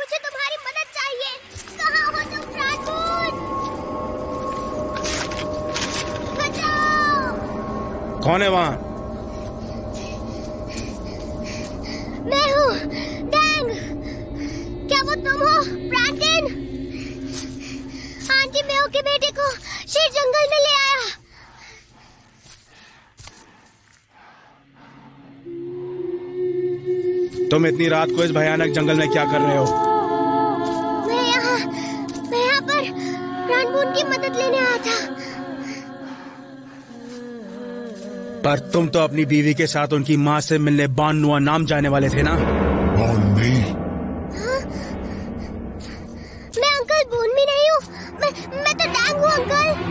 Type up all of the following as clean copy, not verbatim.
मुझे तुम्हारी मदद चाहिए। कहाँ हो तुम प्राणबून? बचाओ! कौन है वहाँ? मैं हूँ डैंग। क्या वो तुम हो ब्रैंडन? आंटी मेओ के बेटे को शेर जंगल में ले आया। तुम इतनी रात को इस भयानक जंगल में क्या कर रहे हो? मैं यहाँ पर प्राणबून की मदद लेने आया था। पर तुम तो अपनी बीवी के साथ उनकी माँ से मिलने बानुआ नाम जाने वाले थे ना? बॉन्मी। हाँ? मैं अंकल बूनमी नहीं हूँ। मैं तो डैंग हूँ अंकल।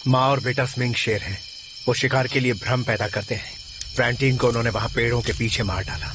माँ और बेटा स्मिंग शेर हैं। वो शिकार के लिए भ्रम पैदा करते हैं। फ्रैंटीन को उन्होंने वहां पेड़ों के पीछे मार डाला।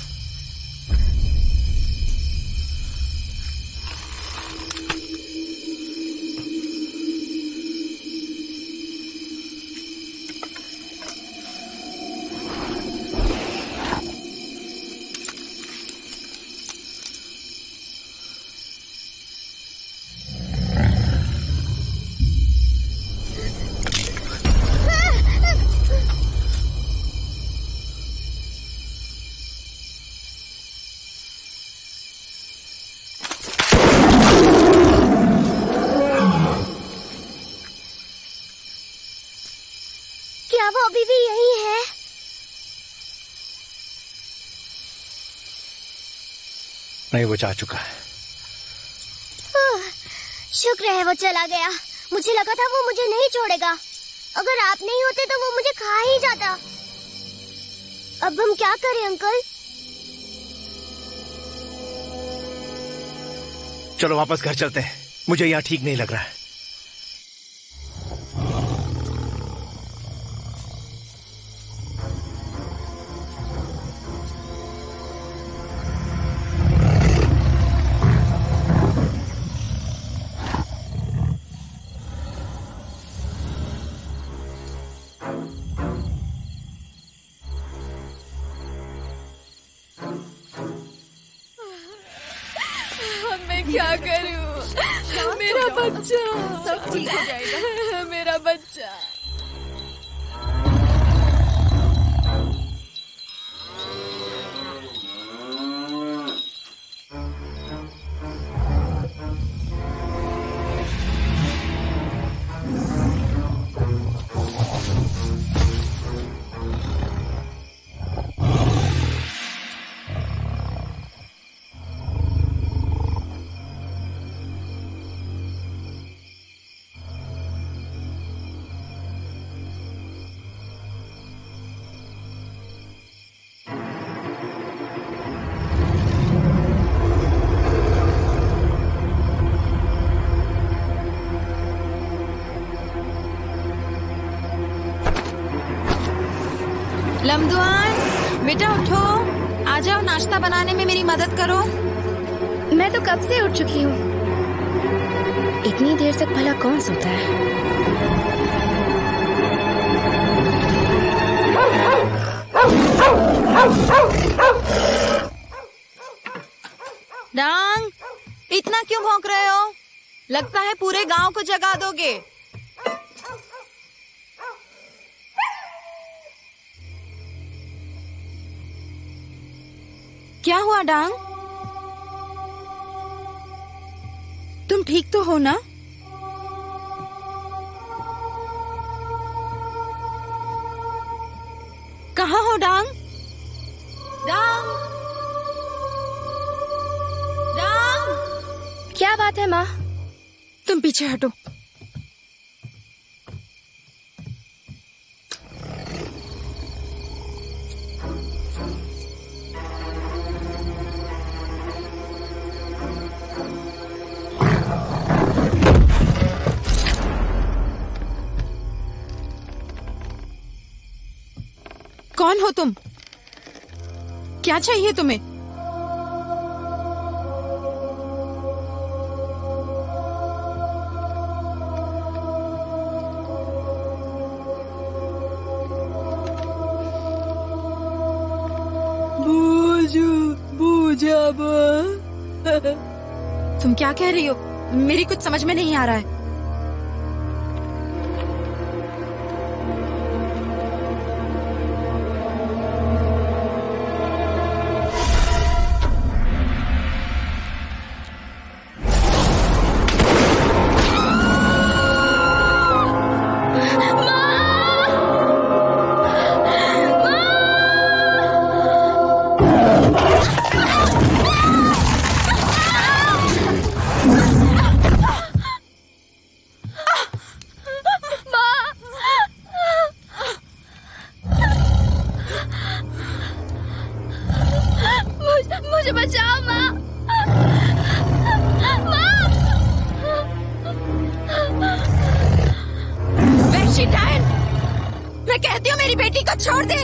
वो अभी भी यही है? नहीं, वो जा चुका है। शुक्र है वो चला गया। मुझे लगा था वो मुझे नहीं छोड़ेगा। अगर आप नहीं होते तो वो मुझे खा ही जाता। अब हम क्या करें अंकल? चलो वापस घर चलते हैं। मुझे यहाँ ठीक नहीं लग रहा है। क्या करूं? मेरा बच्चा। सब ठीक हो जाएगा। मेरा बच्चा। लमदुआन, बेटा उठो। आ जाओ, नाश्ता बनाने में मेरी मदद करो। मैं तो कब से उठ चुकी हूँ। इतनी देर तक भला कौन सोता है? डांग, इतना क्यों भौंक रहे हो? लगता है पूरे गांव को जगा दोगे। क्या हुआ डांग? तुम ठीक तो हो ना? कहाँ हो डांग? डांग, डांग। क्या बात है माँ? तुम पीछे हटो। कौन हो तुम? क्या चाहिए तुम्हें? तुम क्या कह रही हो? मेरी कुछ समझ में नहीं आ रहा है। मुझे बचाओ माँ। वैशी डायन, मैं कहती हूँ मेरी बेटी को छोड़ दे।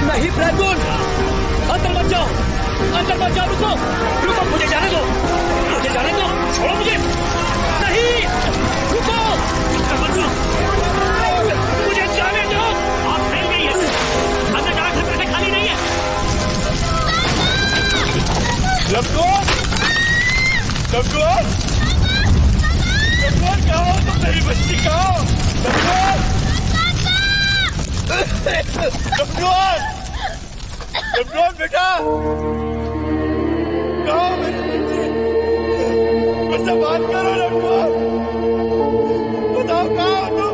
नहीं प्रद्युम्न, अंदर मत जाओ, अंदर मत जाओ, रुको रुको, मुझे जाने दो, मुझे जाने दो, छोड़ो मुझे, नहीं, रुको, मुझे जाने दो, आप फैल गई है, अंदर जाना घर से खाली नहीं है। लक्ष्मण, लक्ष्मण, लक्ष्मण कहाँ हो तुम, मेरी बच्ची कहाँ हो? लक्ष्मण, लक्ष्मण, लक्ष्मण बेटा, कहाँ हो मेरी बच्ची? मुझसे बात करो लक्ष्मण, बताओ कहाँ हो तुम?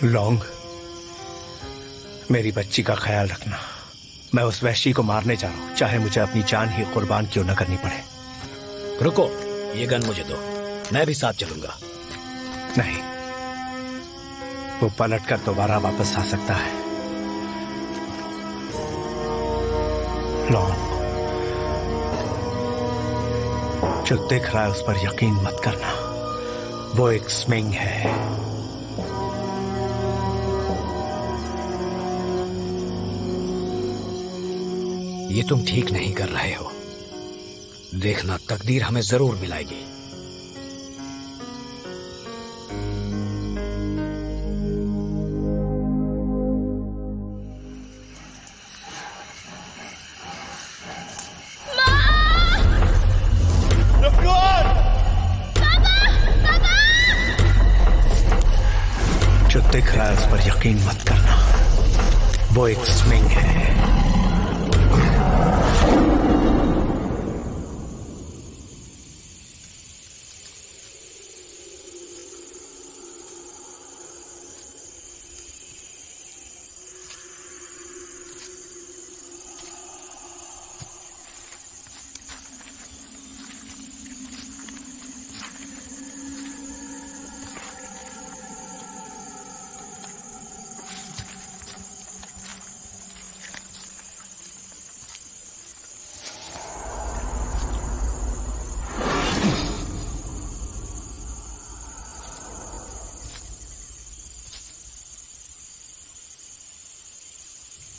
लौंग, मेरी बच्ची का ख्याल रखना। मैं उस वहशी को मारने जा रहा हूं, चाहे मुझे अपनी जान ही कुर्बान क्यों न करनी पड़े। रुको, ये गन मुझे दो, मैं भी साथ चलूंगा। नहीं, वो पलटकर दोबारा वापस आ सकता है। लौंग, जो दिख रहा है उस पर यकीन मत करना, वो एक स्मिंग है। ये तुम ठीक नहीं कर रहे हो। देखना, तकदीर हमें जरूर मिलाएगी। जो दिख रहा है उस पर यकीन मत करना, वो एक स्विंग है।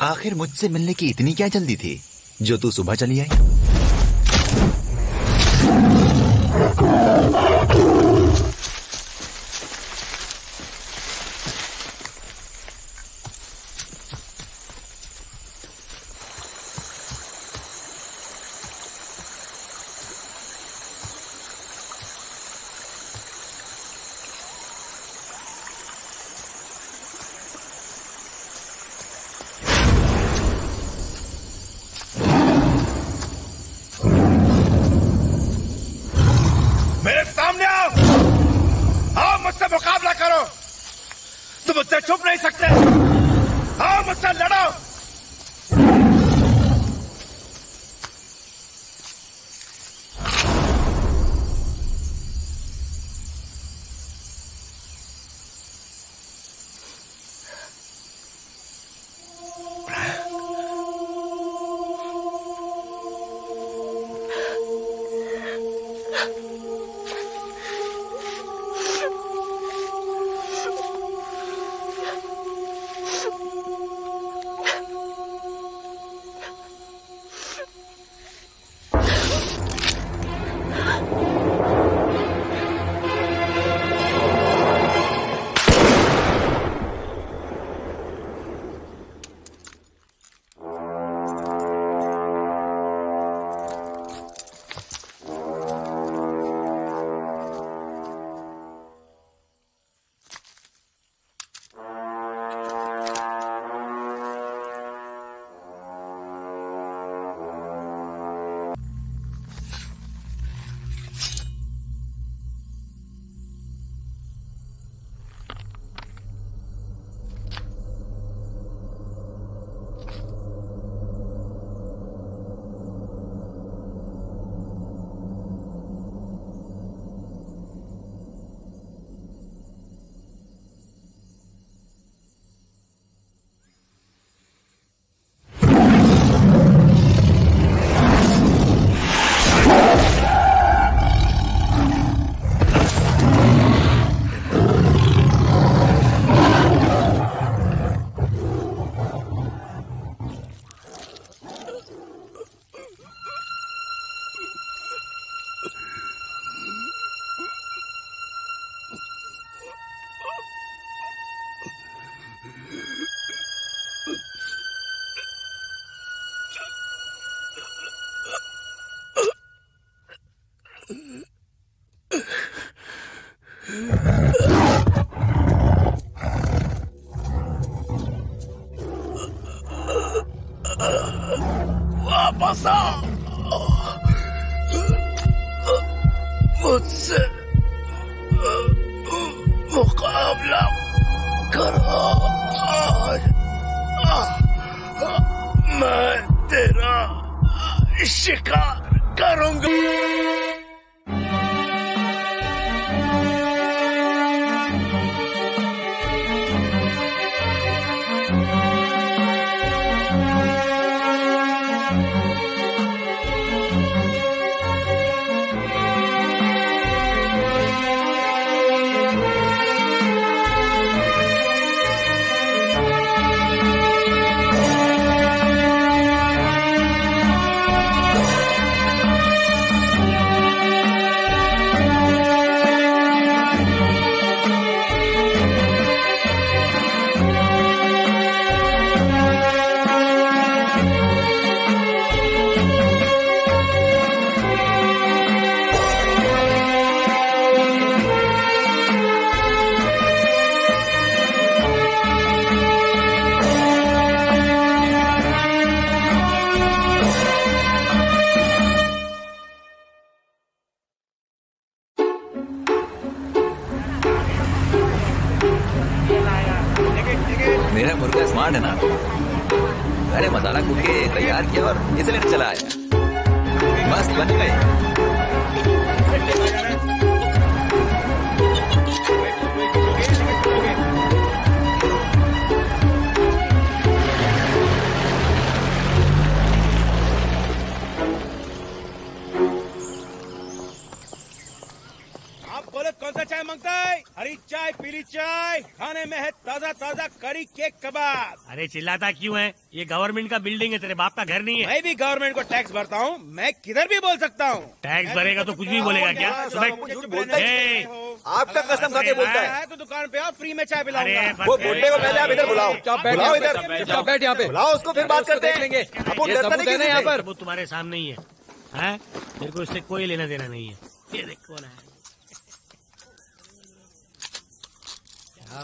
आखिर मुझसे मिलने की इतनी क्या जल्दी थी जो तू सुबह चली आई? छुप नहीं सकते। आओ मुझसे लड़ो। वापस आओ, मुझसे मुकाबला करो। शिकार करूंगा। मेरा मुर्गा स्मार्ट है ना। मैंने मसाला कूट के तैयार किया और इसलिए चला आया। मस्त बन गए। बोले कौन सा चाय मांगता है? हरी चाय, पीली चाय, खाने में है ताजा ताजा करी केक कबाब। अरे चिल्लाता क्यों है? ये गवर्नमेंट का बिल्डिंग है, तेरे बाप का घर नहीं है। मैं भी गवर्नमेंट को टैक्स भरता हूँ, मैं किधर भी बोल सकता हूँ। टैक्स भरेगा तो कुछ भी बोलेगा क्या? आपका कसम खा के बोलता है। तो दुकान पे आओ, फ्री में चाय पिलाऊंगा। वो बुड्ढे को पहले आप इधर बुलाओ। बुलाओ इधर, बैठ यहाँ पे। बुलाओ उसको, फिर बात करते हैं। ये सबूत है ना यहाँ पर। वो तुम्हारे सामने ही है। मेरे को इससे कोई लेना देना नहीं है। ये देख कौन है।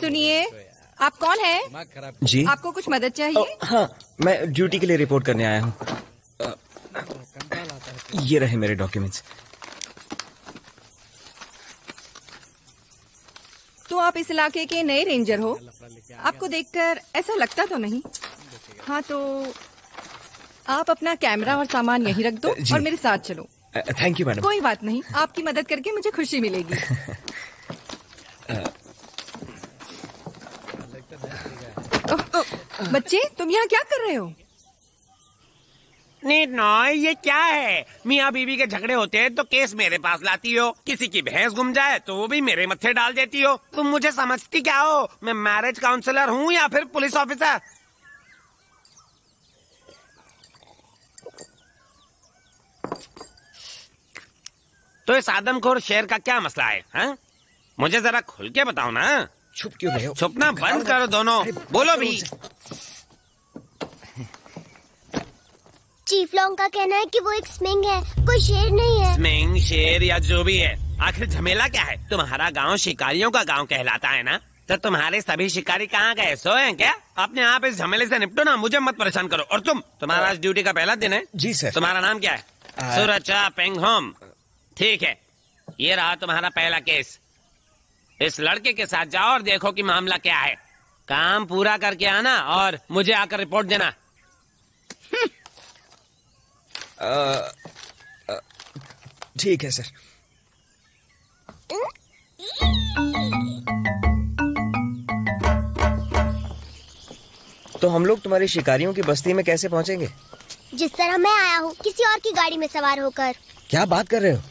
सुनिए, आप कौन है? जी, आपको कुछ मदद चाहिए? हाँ, मैं ड्यूटी के लिए रिपोर्ट करने आया हूँ। ये रहे मेरे डॉक्यूमेंट्स। तो आप इस इलाके के नए रेंजर हो? आपको देखकर ऐसा लगता तो नहीं। हाँ, तो आप अपना कैमरा और सामान यहीं रख दो और मेरे साथ चलो। Thank you madam. कोई बात नहीं, आपकी मदद करके मुझे खुशी मिलेगी। बच्चे, तुम यहाँ क्या कर रहे हो? नीट नॉय, ये क्या है? मियाँ बीवी के झगड़े होते हैं तो केस मेरे पास लाती हो। किसी की भैंस गुम जाए तो वो भी मेरे मत्थे डाल देती हो। तुम मुझे समझती क्या हो? मैं मैरिज काउंसलर हूँ या फिर पुलिस ऑफिसर? तो इस आदमखोर शेर का क्या मसला है? हा? मुझे जरा खुल के बताओ ना। छुप क्यों रहे हो? छुपना बंद करो दोनों, बोलो भी। चीफ लॉन्ग का कहना है कि वो एक स्मिंग है, कोई शेर नहीं है। स्मिंग, शेर या जो भी है, आखिर झमेला क्या है? तुम्हारा गांव शिकारियों का गांव कहलाता है ना, तो तुम्हारे सभी शिकारी कहाँ गए? सोए हैं क्या? अपने आप इस झमेले से निपटो ना, मुझे मत परेशान करो। और तुम्हारा आज ड्यूटी का पहला दिन है? जी सर। तुम्हारा नाम क्या है? सुरचा पेंगहोम। ठीक है, ये रहा तुम्हारा पहला केस। इस लड़के के साथ जाओ और देखो कि मामला क्या है। काम पूरा करके आना और मुझे आकर रिपोर्ट देना। ठीक है सर। तो हम लोग तुम्हारी शिकारियों की बस्ती में कैसे पहुंचेंगे? जिस तरह मैं आया हूँ, किसी और की गाड़ी में सवार होकर। क्या बात कर रहे हो?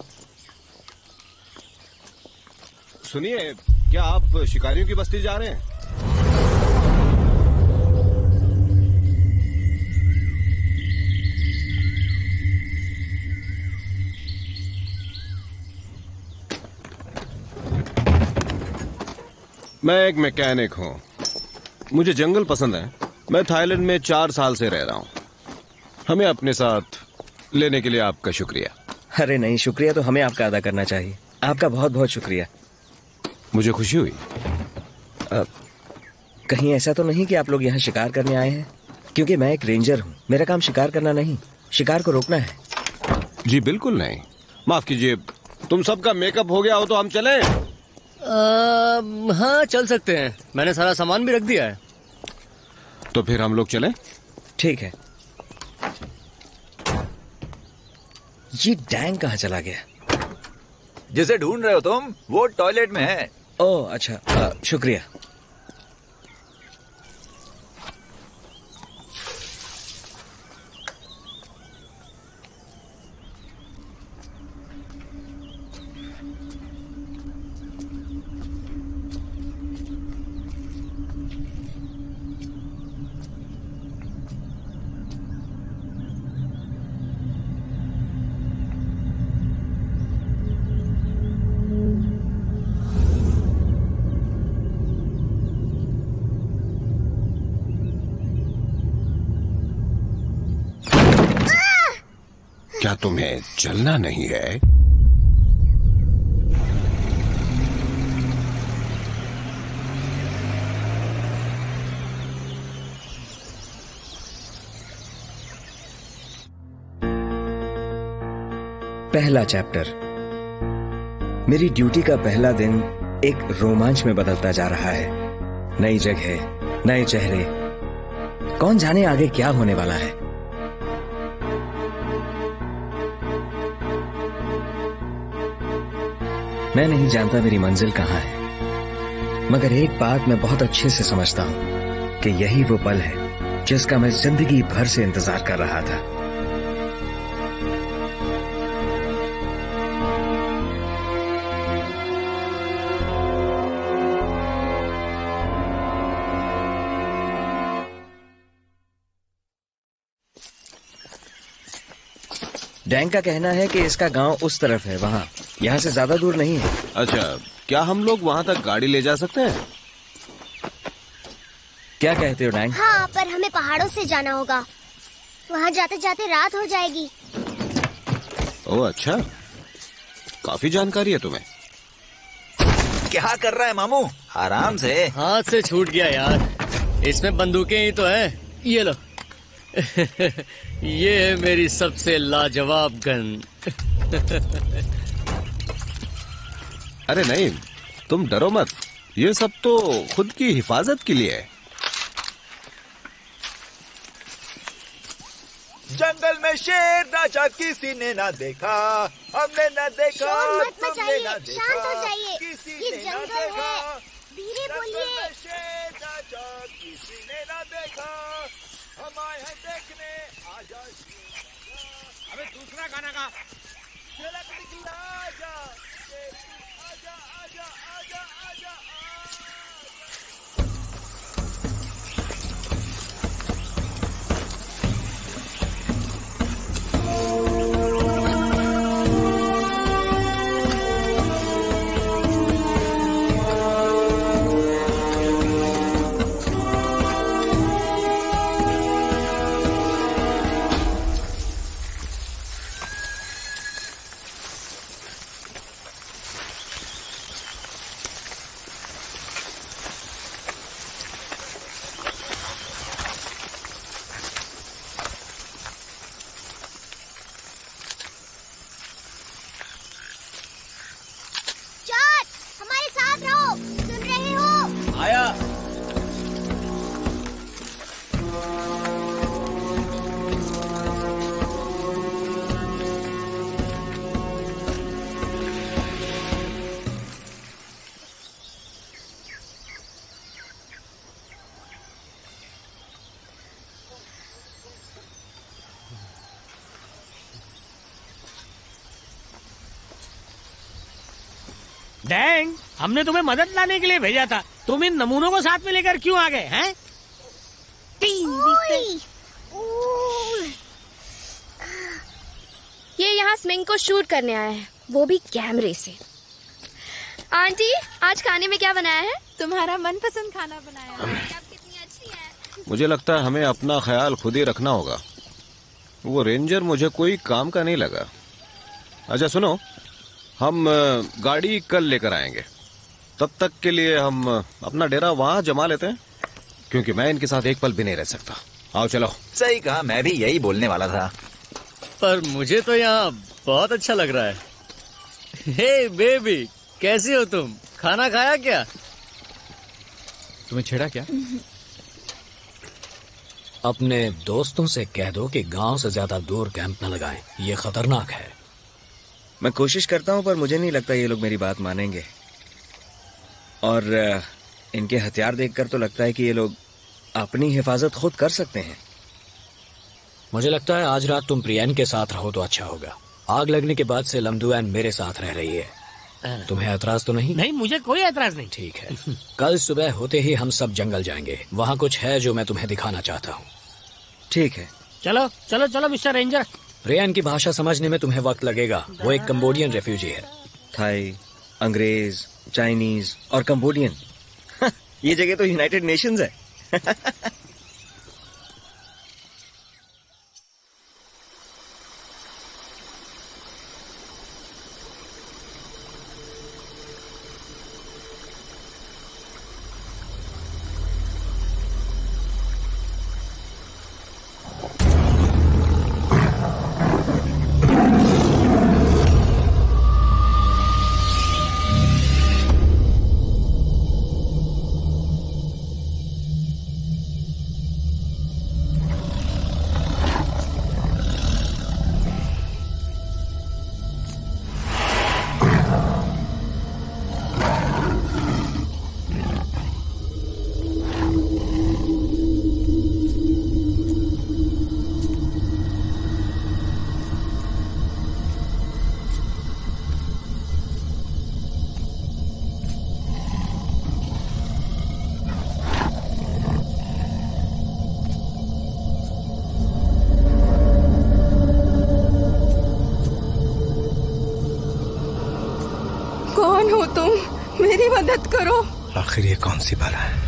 सुनिए, क्या आप शिकारियों की बस्ती जा रहे हैं? मैं एक मैकेनिक हूँ, मुझे जंगल पसंद है। मैं थाईलैंड में 4 साल से रह रहा हूँ। हमें अपने साथ लेने के लिए आपका शुक्रिया। अरे नहीं, शुक्रिया तो हमें आपका अदा करना चाहिए। आपका बहुत बहुत शुक्रिया। मुझे खुशी हुई। कहीं ऐसा तो नहीं कि आप लोग यहाँ शिकार करने आए हैं? क्योंकि मैं एक रेंजर हूँ, मेरा काम शिकार करना नहीं, शिकार को रोकना है। जी बिल्कुल नहीं। माफ कीजिए, तुम सबका मेकअप हो गया हो तो हम चलें? हाँ, चल सकते हैं। मैंने सारा सामान भी रख दिया है। तो फिर हम लोग चलें? ठीक है। ये डैंग कहाँ चला गया? जिसे ढूंढ रहे हो तुम वो टॉयलेट में है। ओह अच्छा, शुक्रिया। क्या तुम्हें चलना नहीं है? पहला चैप्टर। मेरी ड्यूटी का पहला दिन एक रोमांच में बदलता जा रहा है। नई जगह, नए चेहरे, कौन जाने आगे क्या होने वाला है। मैं नहीं जानता मेरी मंजिल कहां है, मगर एक बात मैं बहुत अच्छे से समझता हूं कि यही वो पल है जिसका मैं जिंदगी भर से इंतजार कर रहा था। डैंग का कहना है कि इसका गांव उस तरफ है, वहां, यहाँ से ज्यादा दूर नहीं है। अच्छा, क्या हम लोग वहां तक गाड़ी ले जा सकते हैं? क्या कहते हो डैंग? हाँ, पर हमें पहाड़ों से जाना होगा। वहाँ जाते जाते रात हो जाएगी। ओह अच्छा, काफी जानकारी है तुम्हें। क्या कर रहा है मामू? आराम से। हाथ से छूट गया यार। इसमें बंदूकें ही तो हैं। ये लो। ये है मेरी सबसे लाजवाब गन। अरे नहीं, तुम डरो मत, ये सब तो खुद की हिफाजत के लिए है। जंगल में शेर राजा किसी ने ना देखा, हमने ना देखा, मत मचाइए, शांत हो जाइए। किसी ये ने ना जंगल देखा, है, धीरे बोलिए। शेर राजा किसी ने ना देखा, हम आए हैं देखने, आजा। अबे दूसरा गाना गा। झलक दिखला आजा, आजा आजा आजा आजा। डैंग, हमने तुम्हें मदद लाने के लिए भेजा था, तुम इन नमूनों को साथ में लेकर क्यों आ गए हैं? ये यहाँ स्मिंग को शूट करने आया है, वो भी कैमरे से। आंटी, आज खाने में क्या बनाया है? तुम्हारा मनपसंद खाना बनाया है। आप कितनी अच्छी हैं। मुझे लगता है हमें अपना ख्याल खुद ही रखना होगा। वो रेंजर मुझे कोई काम का नहीं लगा। अच्छा सुनो, हम गाड़ी कल लेकर आएंगे। तब तक के लिए हम अपना डेरा वहाँ जमा लेते हैं, क्योंकि मैं इनके साथ एक पल भी नहीं रह सकता। आओ चलो। सही कहा, मैं भी यही बोलने वाला था। पर मुझे तो यहाँ बहुत अच्छा लग रहा है। हे बेबी, कैसी हो तुम? खाना खाया क्या? तुम्हें छेड़ा क्या? अपने दोस्तों से कह दो कि गांव से ज्यादा दूर कैंप न लगाएं, ये खतरनाक है। मैं कोशिश करता हूं पर मुझे नहीं लगता ये लोग मेरी बात मानेंगे। और इनके हथियार देखकर तो लगता है कि ये लोग अपनी हिफाजत खुद कर सकते हैं। मुझे लगता है आज रात तुम प्रियन के साथ रहो तो अच्छा होगा। आग लगने के बाद से लमदुआन मेरे साथ रह रही है। तुम्हें एतराज तो नहीं? नहीं, मुझे कोई एतराज नहीं। ठीक है, कल सुबह होते ही हम सब जंगल जाएंगे। वहाँ कुछ है जो मैं तुम्हें दिखाना चाहता हूँ। ठीक है, चलो चलो चलो मिस्टर रेंजर। प्रियन की भाषा समझने में तुम्हें वक्त लगेगा। वो एक कंबोडियन रेफ्यूजी है। थाई, अंग्रेज, चाइनीज और कंबोडियन, ये जगह तो यूनाइटेड नेशंस है। कौन हो तुम? मेरी मदद करो। आखिर ये कौन सी बला है?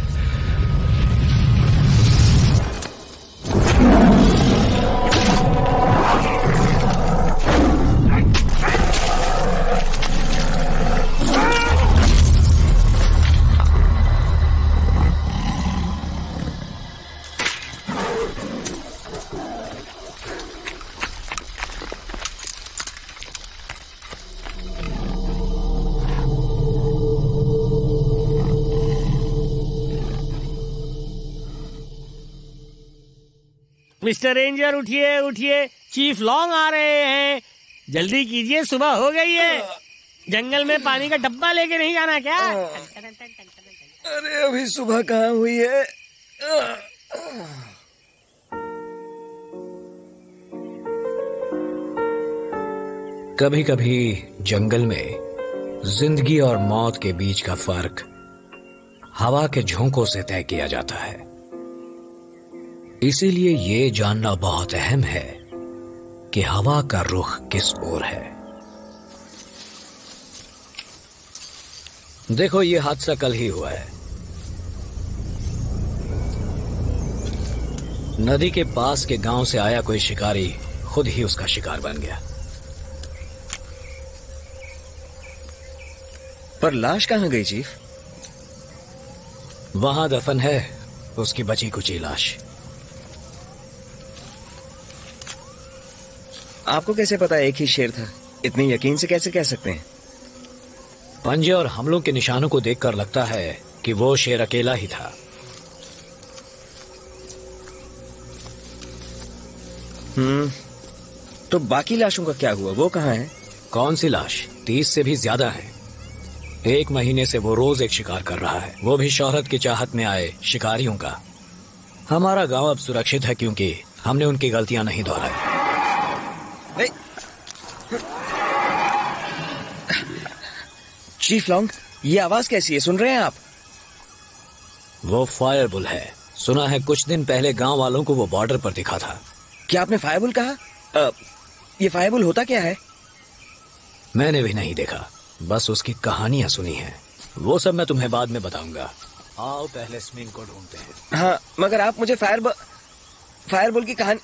मिस्टर रेंजर उठिए उठिए, चीफ लॉन्ग आ रहे हैं। जल्दी कीजिए, सुबह हो गई है। जंगल में पानी का डब्बा लेके नहीं जाना क्या? अरे अभी सुबह कहाँ हुई है? कभी कभी जंगल में जिंदगी और मौत के बीच का फर्क हवा के झोंकों से तय किया जाता है। इसीलिए ये जानना बहुत अहम है कि हवा का रुख किस ओर है। देखो, ये हादसा कल ही हुआ है। नदी के पास के गांव से आया कोई शिकारी खुद ही उसका शिकार बन गया। पर लाश कहां गई चीफ? वहां दफन है उसकी बची कुची लाश। आपको कैसे पता एक ही शेर था? इतनी यकीन से कैसे कह सकते हैं? पंजे और हमलों के निशानों को देखकर लगता है कि वो शेर अकेला ही था। तो बाकी लाशों का क्या हुआ? वो कहाँ है? कौन सी लाश? 30 से भी ज्यादा है। 1 महीने से वो रोज एक शिकार कर रहा है, वो भी शोहरत की चाहत में आए शिकारियों का। हमारा गांव अब सुरक्षित है क्योंकि हमने उनकी गलतियां नहीं दोहराई। चीफ लॉन्ग, ये आवाज कैसी है? सुन रहे हैं आप? वो फायरबुल है। सुना है कुछ दिन पहले गांव वालों को वो बॉर्डर पर दिखा था। क्या आपने फायरबुल कहा? ये फायरबुल होता क्या है? मैंने भी नहीं देखा, बस उसकी कहानियां सुनी हैं। वो सब मैं तुम्हें बाद में बताऊंगा। आओ पहले स्मिंग को ढूंढते हैं। हाँ, मगर आप मुझे फायरबुल की कहानी।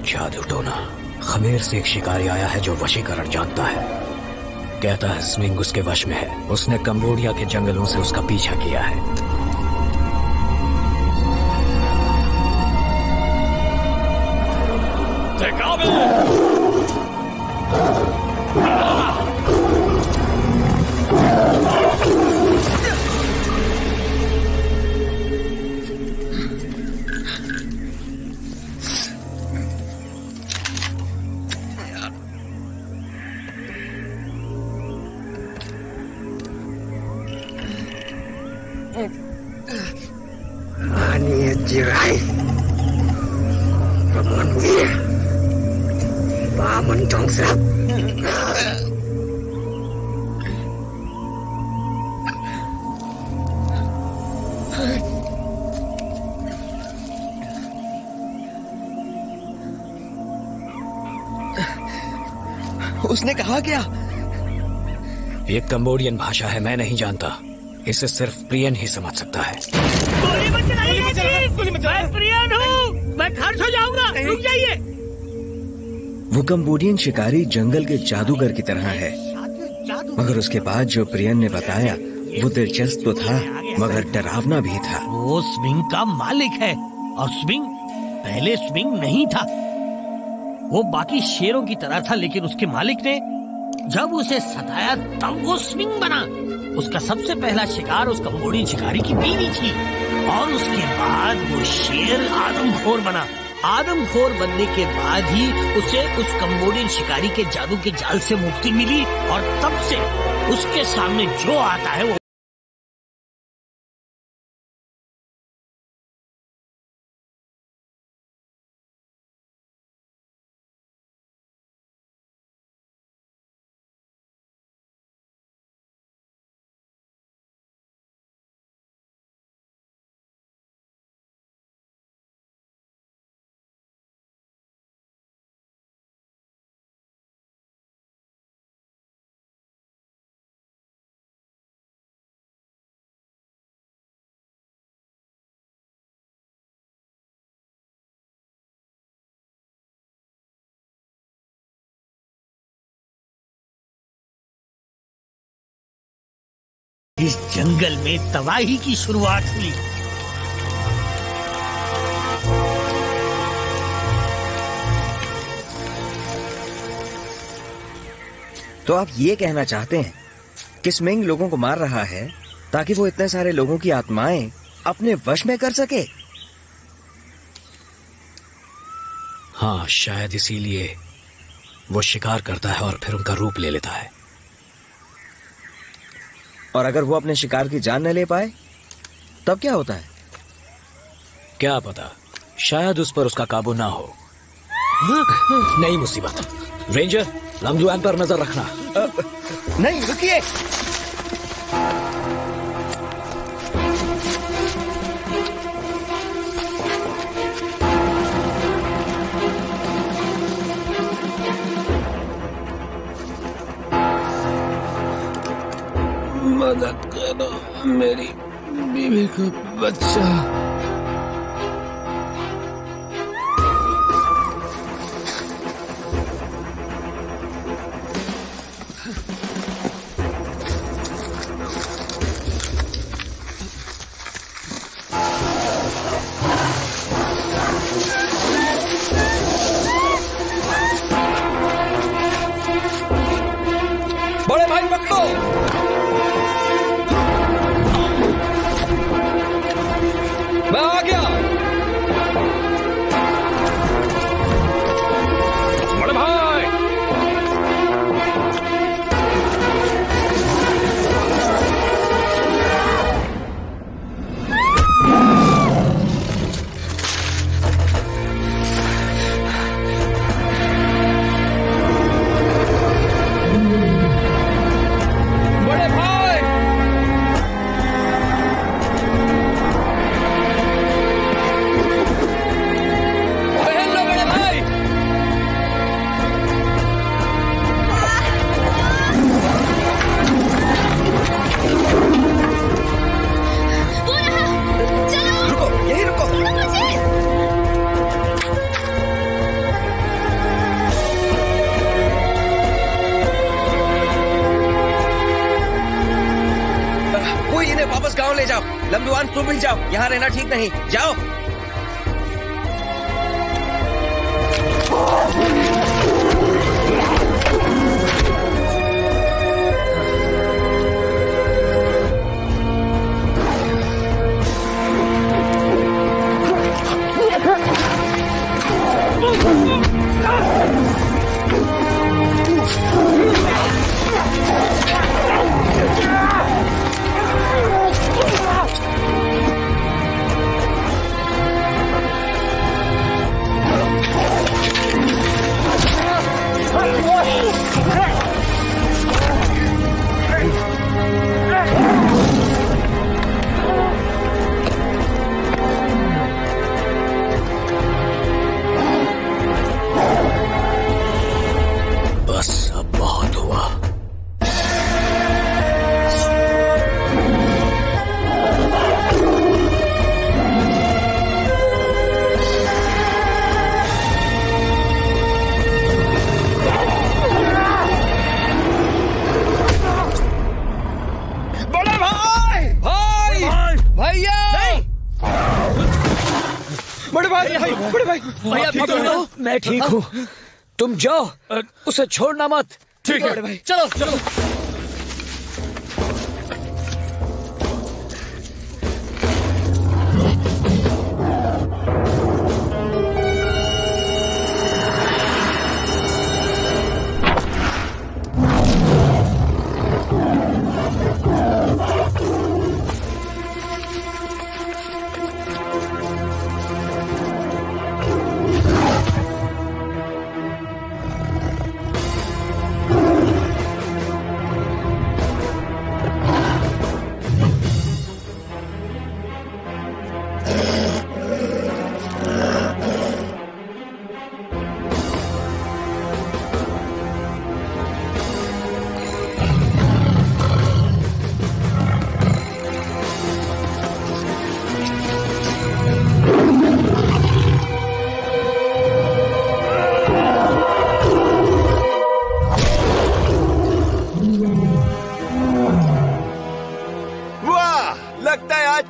जादू टोना। खमेर से एक शिकारी आया है जो वशीकरण जानता है। कहता है स्मिंग उसके वश में है। उसने कंबोडिया के जंगलों से उसका पीछा किया है। उसने कहा क्या? ये कंबोडियन भाषा है, मैं नहीं जानता। इसे सिर्फ प्रियन ही समझ सकता है। गोली मत चलाइए जी, मैं प्रियन हूँ, मैं खर्च हो जाऊंगा, रुक जाइए। वो कंबोडियन शिकारी जंगल के जादूगर की तरह है, मगर उसके बाद जो प्रियन ने बताया वो दिलचस्प तो था मगर डरावना भी था। वो स्विंग का मालिक है और स्विंग पहले स्विंग नहीं था। वो बाकी शेरों की तरह था, लेकिन उसके मालिक ने जब उसे सताया तब वो स्विंग बना। उसका सबसे पहला शिकार उस कंबोडियन शिकारी की बीवी थी और उसके बाद वो शेर आदमखोर बना। आदमखोर बनने के बाद ही उसे उस कंबोडियन शिकारी के जादू के जाल से मुक्ति मिली और तब से उसके सामने जो आता है वो इस जंगल में तबाही की शुरुआत हुई। तो आप ये कहना चाहते हैं कि स्विंग लोगों को मार रहा है ताकि वो इतने सारे लोगों की आत्माएं अपने वश में कर सके? हाँ, शायद इसीलिए वो शिकार करता है और फिर उनका रूप ले लेता है। और अगर वो अपने शिकार की जान न ले पाए तब क्या होता है? क्या पता, शायद उस पर उसका काबू ना हो। नई मुसीबत। रेंजर, लंगडुआन पर नजर रखना। नहीं, रुकिए। मदद करो, मेरी बीवी का बच्चा। बड़े भाई पकड़ो। मैं आ गया। बड़े भाई, बड़े भाई, पहन लो बड़े भाई। रुको, यही रुको। कोई इन्हें वापस गांव ले जाओ। लंबुआन तुम भी जाओ, यहाँ रहना ठीक नहीं। जाओ। बड़े भाई, बड़े भाई, भैया ठीक हो? मैं ठीक हूँ। तुम जाओ, उसे छोड़ना मत। ठीक है बड़े भाई, चलो चलो।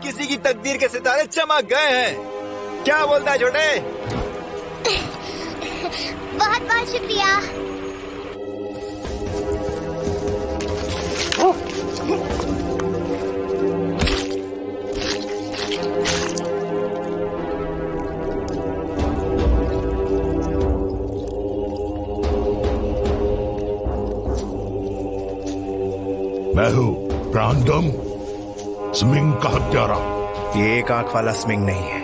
किसी की तकदीर के सितारे चमक गए हैं। क्या बोलता है छोटे? बहुत बहुत शुक्रिया। मैं हूँ प्राणदम, स्मिंग का हत्यारा। ये एक आंख वाला स्मिंग नहीं है।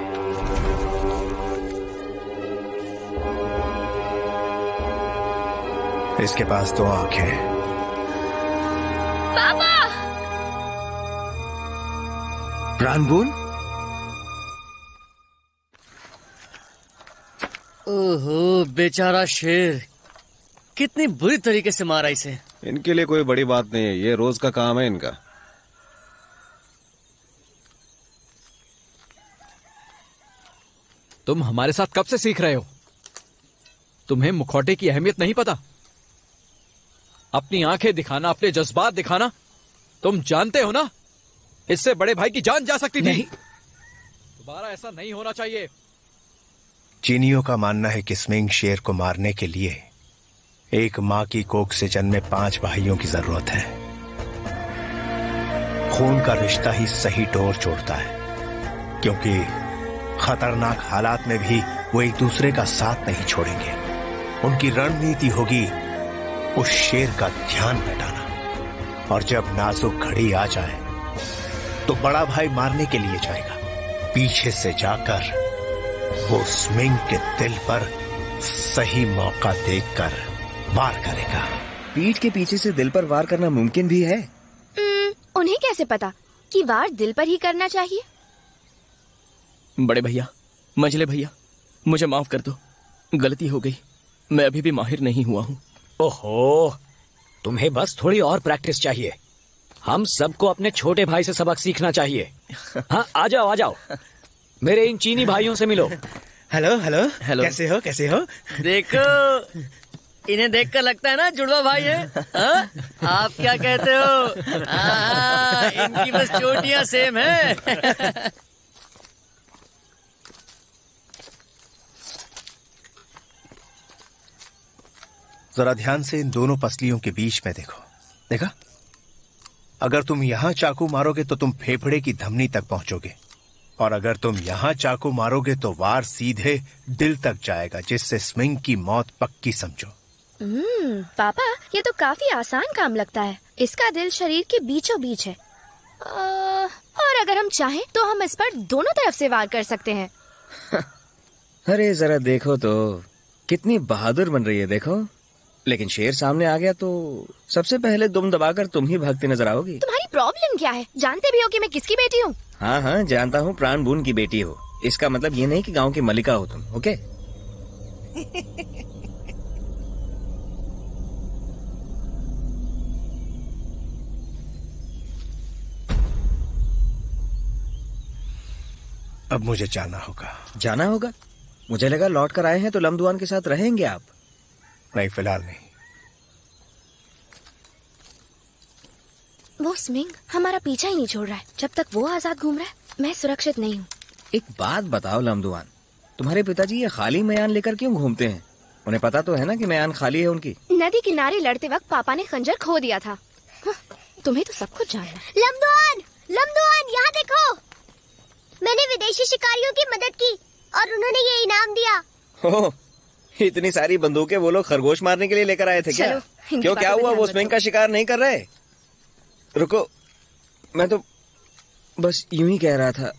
इसके पास 2 आंखें हैं। पापा! प्राणबून? ओहो, बेचारा शेर, कितनी बुरी तरीके से मारा इसे। इनके लिए कोई बड़ी बात नहीं है, ये रोज का काम है इनका। तुम हमारे साथ कब से सीख रहे हो? तुम्हें मुखौटे की अहमियत नहीं पता? अपनी आंखें दिखाना, अपने जज्बात दिखाना, तुम जानते हो ना, इससे बड़े भाई की जान जा सकती थी। दोबारा ऐसा नहीं होना चाहिए। चीनियों का मानना है कि स्मिंग शेर को मारने के लिए एक मां की कोख से जन्मे 5 भाइयों की जरूरत है। खून का रिश्ता ही सही डोर जोड़ता है, क्योंकि खतरनाक हालात में भी वो एक दूसरे का साथ नहीं छोड़ेंगे। उनकी रणनीति होगी उस शेर का ध्यान हटाना, और जब नाजुक घड़ी आ जाए तो बड़ा भाई मारने के लिए जाएगा। पीछे से जाकर वो स्मिंग के दिल पर सही मौका देखकर वार करेगा। पीठ के पीछे से दिल पर वार करना मुमकिन भी है? उन्हें कैसे पता कि वार दिल पर ही करना चाहिए? बड़े भैया, मंझले भैया, मुझे माफ कर दो, गलती हो गई। मैं अभी भी माहिर नहीं हुआ हूँ। ओहो, तुम्हें बस थोड़ी और प्रैक्टिस चाहिए। हम सबको अपने छोटे भाई से सबक सीखना चाहिए। हाँ, आ जाओ आ जाओ, मेरे इन चीनी भाइयों से मिलो। हेलो हेलो हेलो, कैसे हो कैसे हो? देखो, इन्हें देखकर लगता है ना जुड़वा भाई है। आप क्या कहते हो? इनकी बस चोटियां सेम है। जरा ध्यान से इन दोनों पसलियों के बीच में देखो। देखा? अगर तुम यहां चाकू मारोगे तो तुम फेफड़े की धमनी तक पहुंचोगे, और अगर तुम यहां चाकू मारोगे तो वार सीधे दिल तक जाएगा, जिससे स्मिंग की मौत पक्की समझो। पापा, ये तो काफी आसान काम लगता है। इसका दिल शरीर के बीचों बीच है, और अगर हम चाहें तो हम इस पर दोनों तरफ से वार कर सकते हैं। अरे जरा देखो तो, कितनी बहादुर बन रही है, देखो। लेकिन शेर सामने आ गया तो सबसे पहले दुम दबाकर तुम ही भागती नजर आओगी। तुम्हारी प्रॉब्लम क्या है? जानते भी हो कि मैं किसकी बेटी हूँ? हाँ हाँ, जानता हूँ, प्राणबून की बेटी हो। इसका मतलब ये नहीं कि गांव की मलिका हो तुम। ओके? अब मुझे जाना होगा। जाना होगा? मुझे लगा लौट कर आए हैं तो लमदुआन के साथ रहेंगे आप। नहीं, फिलहाल नहीं। वो स्मिंग हमारा पीछा ही नहीं छोड़ रहा है। जब तक वो आजाद घूम रहा है, मैं सुरक्षित नहीं हूँ। एक बात बताओ लमदुआन, तुम्हारे पिताजी ये खाली मयान लेकर क्यों घूमते हैं? उन्हें पता तो है ना कि मयान खाली है उनकी। नदी किनारे लड़ते वक्त पापा ने खंजर खो दिया था। तुम्हें तो सब कुछ जानना है। लमदुआन, लमदुआन, यहाँ देखो, मैंने विदेशी शिकारियों की मदद की और उन्होंने ये इनाम दिया। ओह, इतनी सारी बंदूकें वो लोग खरगोश मारने के लिए लेकर आए थे क्या? क्यों, क्या हुआ? वो स्विंग का शिकार नहीं कर रहे? रुको, मैं तो बस यूं ही कह रहा था।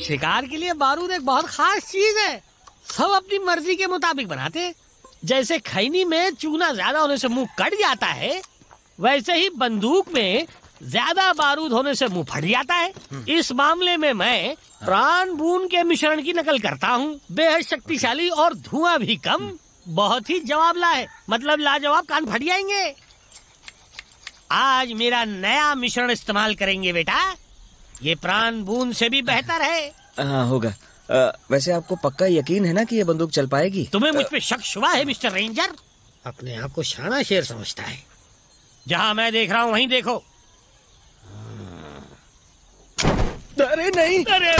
शिकार के लिए बारूद एक बहुत खास चीज है। सब अपनी मर्जी के मुताबिक बनाते हैं। जैसे खैनी में चूना ज्यादा होने से मुंह कट जाता है, वैसे ही बंदूक में ज्यादा बारूद होने से मुंह फट जाता है। इस मामले में मैं प्राण बून के मिश्रण की नकल करता हूँ। बेहद शक्तिशाली और धुआं भी कम, बहुत ही जवाबला है। मतलब लाजवाब, कान फट जाएंगे। आज मेरा नया मिश्रण इस्तेमाल करेंगे बेटा। ये प्राण बून से भी बेहतर है। हाँ, होगा। वैसे आपको पक्का यकीन है ना कि ये बंदूक चल पाएगी? तुम्हें मुझ पे शक शुबा है मिस्टर रेंजर? अपने आप को शाना शेर समझता है। जहाँ मैं देख रहा हूँ वहीं देखो। अरे नहीं, अरे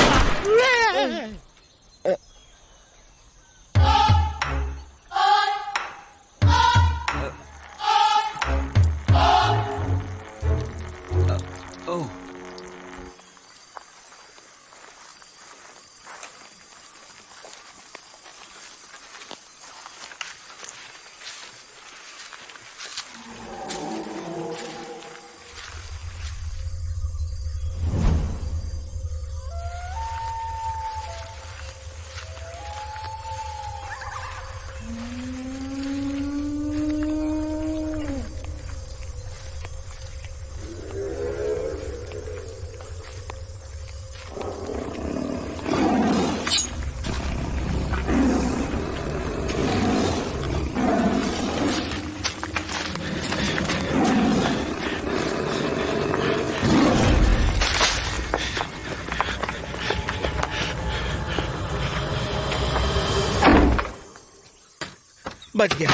बच गया।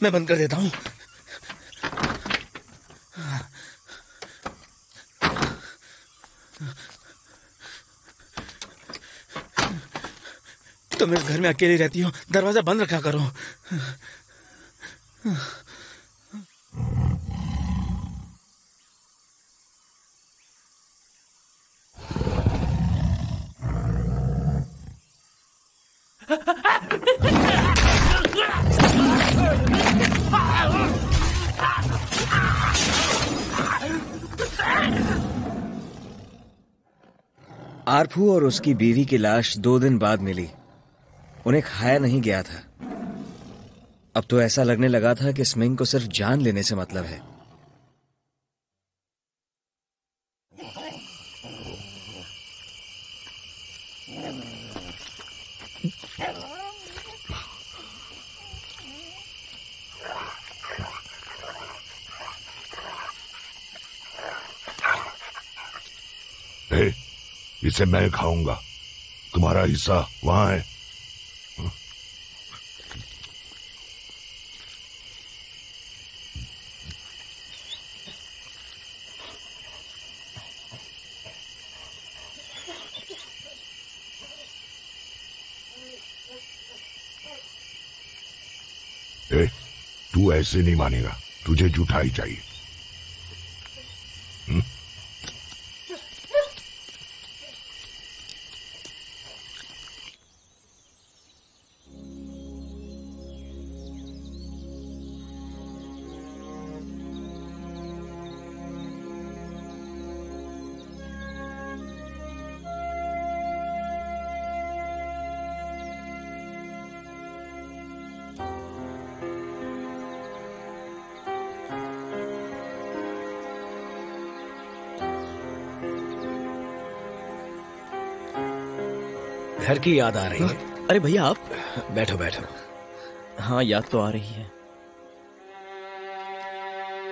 मैं बंद कर देता हूँ। तुम इस घर में अकेली रहती हो, दरवाजा बंद रखा करो। आरफू और उसकी बीवी की लाश 2 दिन बाद मिली। उन्हें खाया नहीं गया था। अब तो ऐसा लगने लगा था कि स्मिंग को सिर्फ जान लेने से मतलब है। इसे मैं खाऊंगा, तुम्हारा हिस्सा वहां है। तू ऐसे नहीं मानेगा, तुझे जुठाई चाहिए। घर की याद आ रही है? अरे भैया आप बैठो बैठो। हाँ याद तो आ रही है।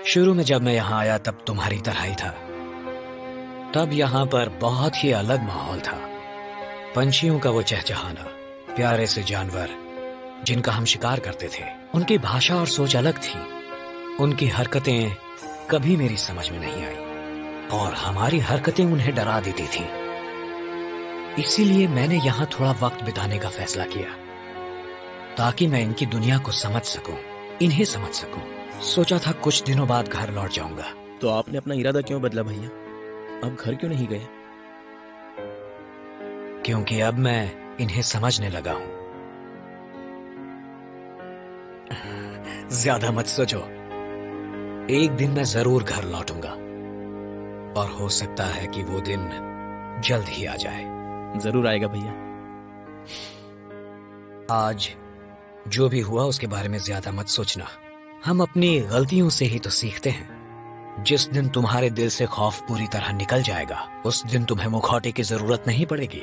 शुरू में जब मैं यहाँ आया तब तुम्हारी तरह ही था। तब यहाँ पर बहुत ही अलग माहौल था। पंछियों का वो चहचहाना, प्यारे से जानवर जिनका हम शिकार करते थे, उनकी भाषा और सोच अलग थी। उनकी हरकतें कभी मेरी समझ में नहीं आई और हमारी हरकतें उन्हें डरा देती थी। इसीलिए मैंने यहाँ थोड़ा वक्त बिताने का फैसला किया ताकि मैं इनकी दुनिया को समझ सकूं, इन्हें समझ सकूं। सोचा था कुछ दिनों बाद घर लौट जाऊंगा। तो आपने अपना इरादा क्यों बदला भैया? अब घर क्यों नहीं गए? क्योंकि अब मैं इन्हें समझने लगा हूं। ज्यादा मत सोचो, एक दिन मैं जरूर घर लौटूंगा और हो सकता है कि वो दिन जल्द ही आ जाए। जरूर आएगा भैया। आज जो भी हुआ उसके बारे में ज्यादा मत सोचना। हम अपनी गलतियों से ही तो सीखते हैं। जिस दिन तुम्हारे दिल से खौफ पूरी तरह निकल जाएगा, उस दिन तुम्हें मुखौटे की जरूरत नहीं पड़ेगी।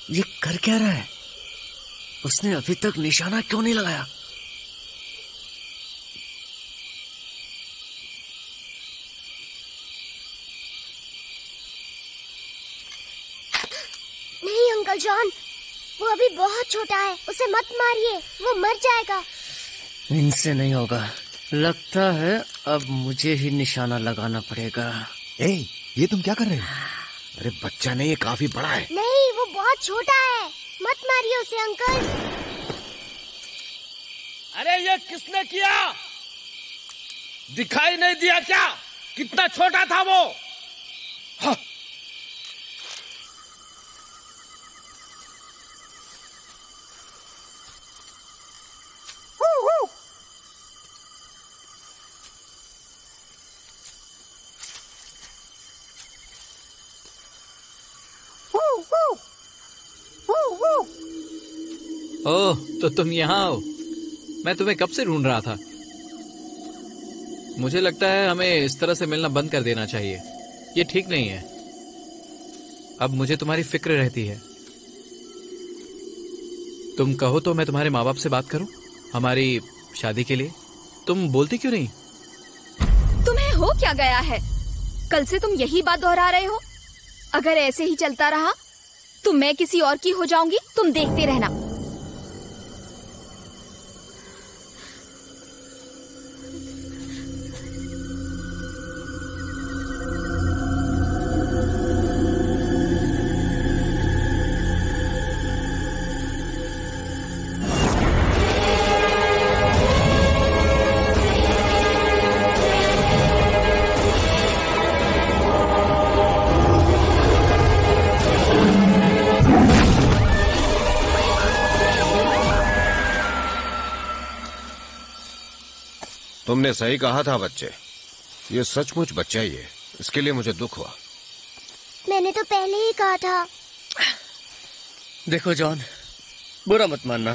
ये कर क्या रहा है? उसने अभी तक निशाना क्यों नहीं लगाया? नहीं अंकल जॉन, वो अभी बहुत छोटा है, उसे मत मारिए, वो मर जाएगा। इनसे नहीं होगा। लगता है अब मुझे ही निशाना लगाना पड़ेगा। ये तुम क्या कर रहे हो? अरे बच्चा नहीं, ये काफी बड़ा है। नहीं, वो बहुत छोटा है, मत मारिए उसे अंकल। अरे ये किसने किया? दिखाई नहीं दिया क्या? कितना छोटा था वो? हाँ। ओह, तो तुम यहाँ हो। मैं तुम्हें कब से ढूंढ रहा था। मुझे लगता है हमें इस तरह से मिलना बंद कर देना चाहिए। ये ठीक नहीं है। अब मुझे तुम्हारी फिक्र रहती है। तुम कहो तो मैं तुम्हारे माँ बाप से बात करूं हमारी शादी के लिए। तुम बोलती क्यों नहीं? तुम्हें हो क्या गया है? कल से तुम यही बात दोहरा रहे हो। अगर ऐसे ही चलता रहा तो मैं किसी और की हो जाऊंगी, तुम देखते रहना। तुमने सही कहा था बच्चे, ये सचमुच बच्चा ही है। इसके लिए मुझे दुख हुआ। मैंने तो पहले ही कहा था। देखो जॉन, बुरा मत मानना।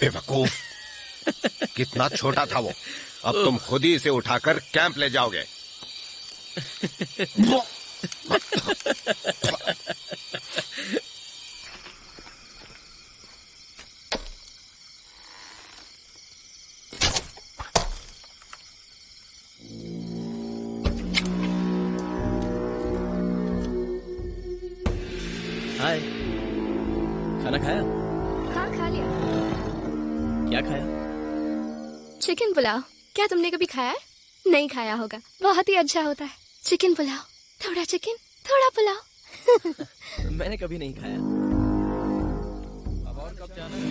बेवकूफ, कितना छोटा था वो। अब तुम खुद ही इसे उठाकर कैंप ले जाओगे। हाय, खाना खाया? हाँ खा लिया। क्या खाया? चिकन पुलाव। क्या तुमने कभी खाया है? नहीं खाया होगा, बहुत ही अच्छा होता है। चिकन पुलाव, थोड़ा चिकन थोड़ा पुलाव। मैंने कभी नहीं खाया। अब और कब जाना है?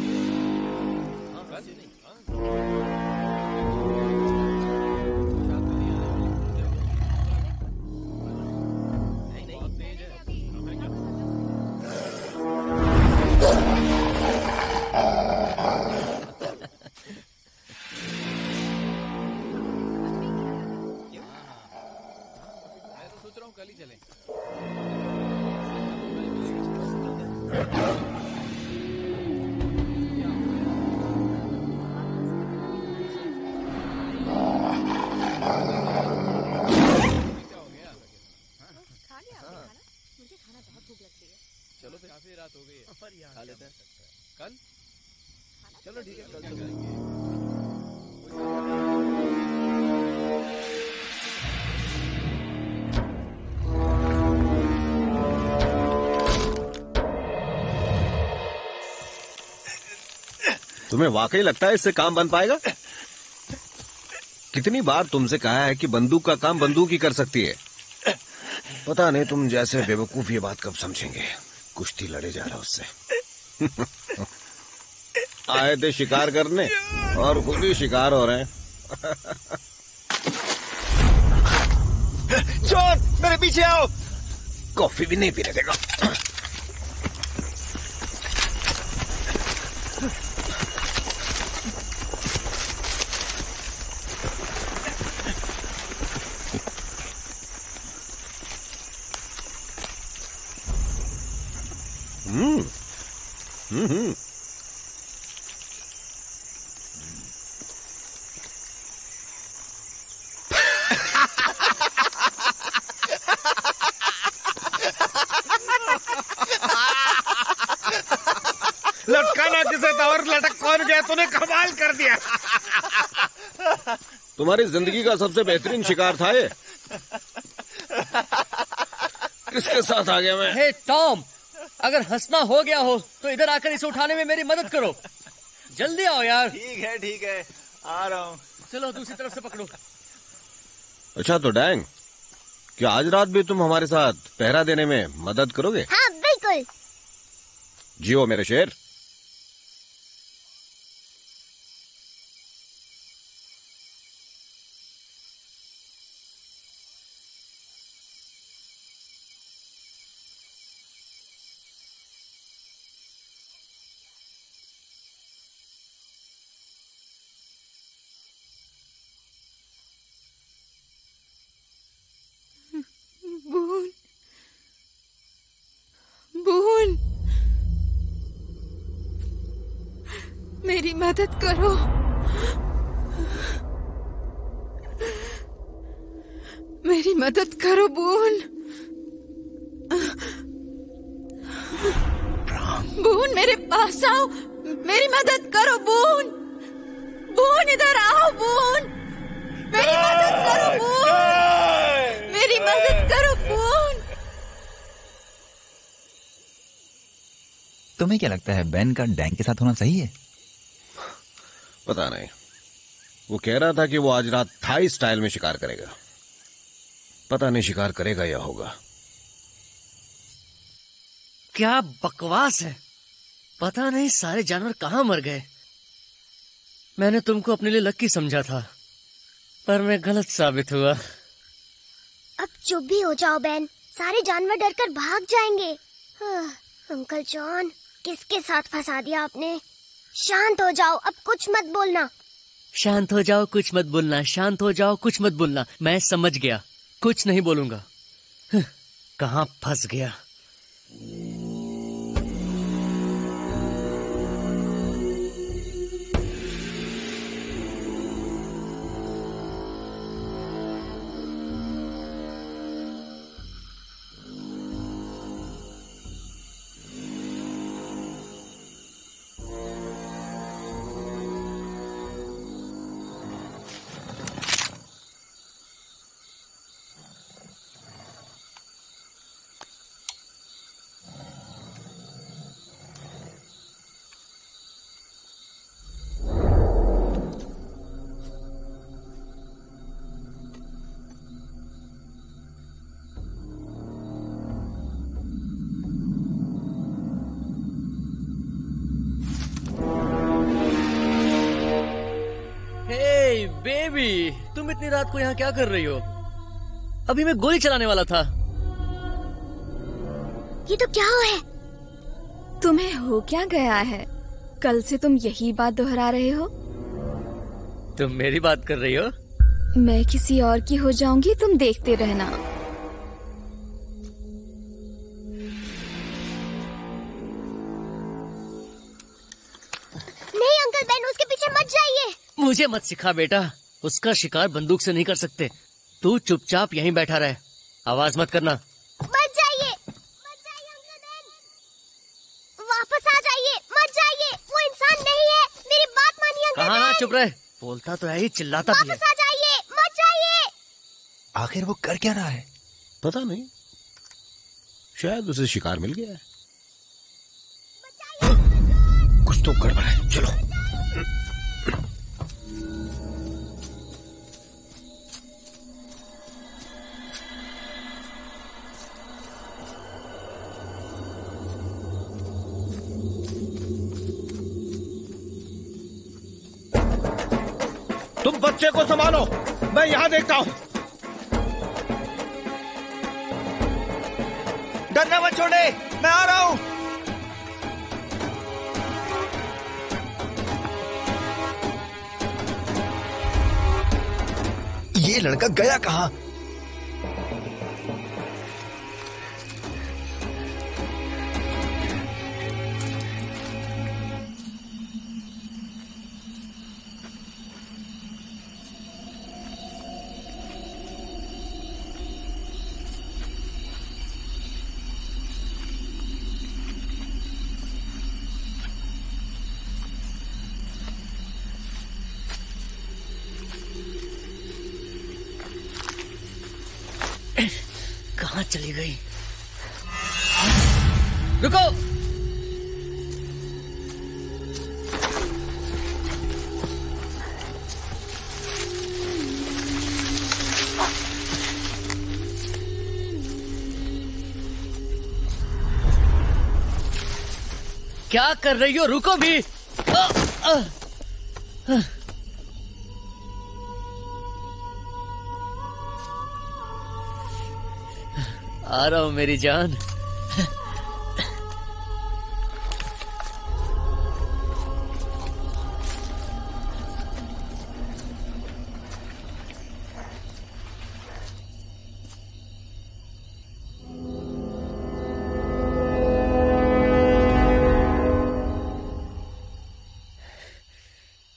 हाँ, बस नहीं। कल ही चलें। चलो फिर, काफी रात हो गई है, खा लेते हैं। कल चलो ठीक है, कल तो करेंगे। तुम्हें वाकई लगता है इससे काम बन पाएगा? कितनी बार तुमसे कहा है कि बंदूक का काम बंदूक ही कर सकती है। पता नहीं तुम जैसे बेवकूफ ये बात कब समझेंगे। कुश्ती लड़े जा रहा उससे। आए थे शिकार करने और खुद ही शिकार हो रहे हैं। चोर, मेरे पीछे आओ। कॉफी भी नहीं पीने देगा। लटकाना किसे था और लटक कौन गया? तूने कमाल कर दिया। तुम्हारी जिंदगी का सबसे बेहतरीन शिकार था ये। किसके साथ आ गया मैं? हे टॉम, अगर हंसना हो गया हो तो इधर आकर इसे उठाने में मेरी मदद करो। जल्दी आओ यार। ठीक है, आ रहा हूँ। चलो दूसरी तरफ से पकड़ो। अच्छा तो डैंग, क्या आज रात भी तुम हमारे साथ पहरा देने में मदद करोगे? हाँ बिल्कुल। जियो मेरे शेर। बून, बून, मेरी मदद करो। मेरी मदद करो बून। बून मेरे पास आओ, मेरी मदद करो बून। बून इधर आओ बून, मेरी मदद करो बून, मेरी मदद करो बून। तुम्हें क्या लगता है बेन का डैंग के साथ होना सही है? पता नहीं, वो कह रहा था कि वो आज रात थाई स्टाइल में शिकार करेगा। पता नहीं शिकार करेगा या होगा। क्या बकवास है। पता नहीं सारे जानवर कहाँ मर गए। मैंने तुमको अपने लिए लक्की समझा था, पर मैं गलत साबित हुआ। अब चुप भी हो जाओ बेन, सारे जानवर डरकर भाग जाएंगे। अंकल जॉन, किसके साथ फंसा दिया आपने? शांत हो जाओ, अब कुछ मत बोलना। शांत हो जाओ, कुछ मत बोलना। शांत हो जाओ, कुछ मत बोलना। मैं समझ गया, कुछ नहीं बोलूंगा। कहाँ फंस गया। बेबी, तुम इतनी रात को यहाँ क्या कर रही हो? अभी मैं गोली चलाने वाला था। ये तो क्या हुआ है? तुम्हें हो क्या गया है? कल से तुम यही बात दोहरा रहे हो। तुम मेरी बात कर रही हो? मैं किसी और की हो जाऊंगी, तुम देखते रहना। नहीं अंकल बेन, उसके पीछे मत जाइए। मुझे मत सिखा बेटा, उसका शिकार बंदूक से नहीं कर सकते। तू चुपचाप यहीं बैठा रहे, आवाज मत करना। मत जाइए अंकल बेन, वापस आ जाइए, मत जाइए। वो इंसान नहीं है, मेरी बात मानिए अंकल बेन। कहाँ ना, चुप रहे। बोलता तो है ही, चिल्लाता भी है। वापस आ जाइए, मत जाइए। आखिर वो कर क्या रहा है? पता नहीं, शायद उसे शिकार मिल गया है। कुछ तो गड़बड़ है, चलो। तुम बच्चे को संभालो, मैं यहां देखता हूं। डरना मत छोड़े, मैं आ रहा हूं। ये लड़का गया कहां? कहाँ चली गई? रुको! क्या कर रही हो? रुको भी! आ रहा हूं मेरी जान।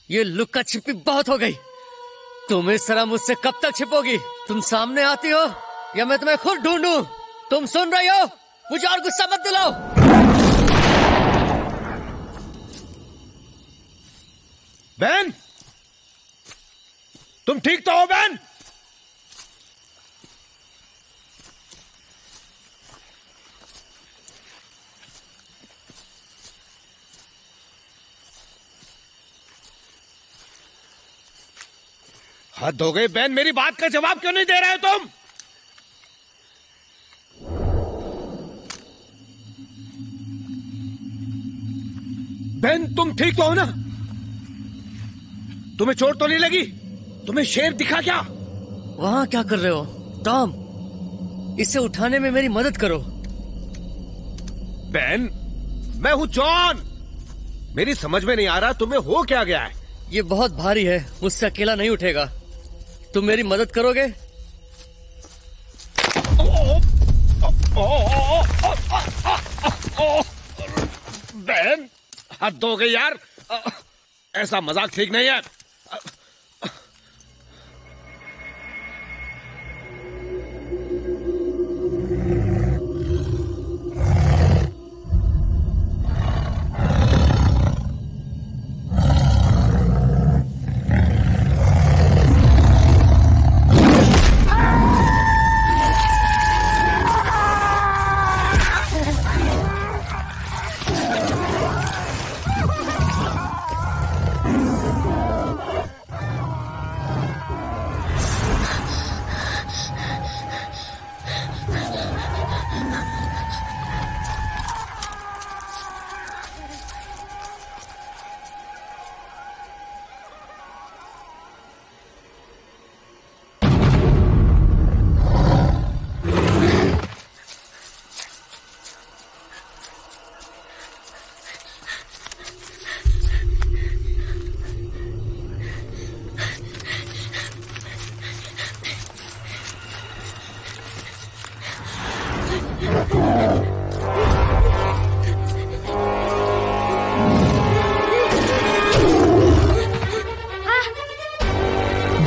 ये लुक्का छिपी बहुत हो गई। तुम इस तरह मुझसे कब तक छिपोगी? तुम सामने आती हो या मैं तुम्हें खुद ढूंढूं? तुम सुन रही हो? मुझे और गुस्सा मत दिलाओ। बहन, तुम ठीक तो हो बहन? हद हो गई बहन, मेरी बात का जवाब क्यों नहीं दे रहे हो तुम? बहन, तुम ठीक तो हो ना? तुम्हें चोट तो नहीं लगी? तुम्हें शेर दिखा क्या? वहां क्या कर रहे हो? टॉम, इसे उठाने में मेरी मदद करो। बहन, मैं हूं जॉन। मेरी समझ में नहीं आ रहा तुम्हें हो क्या गया है। ये बहुत भारी है, मुझसे अकेला नहीं उठेगा। तुम मेरी मदद करोगे? बहन, हद हो गई यार। ऐसा मजाक ठीक नहीं है।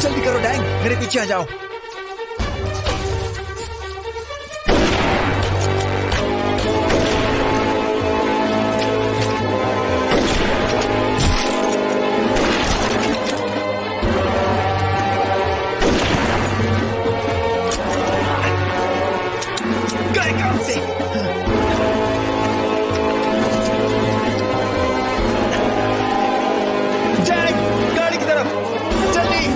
जल्दी करो डैंग, मेरे पीछे आ जाओ। गए काम से। डैंग, गाड़ी की तरफ जल्दी।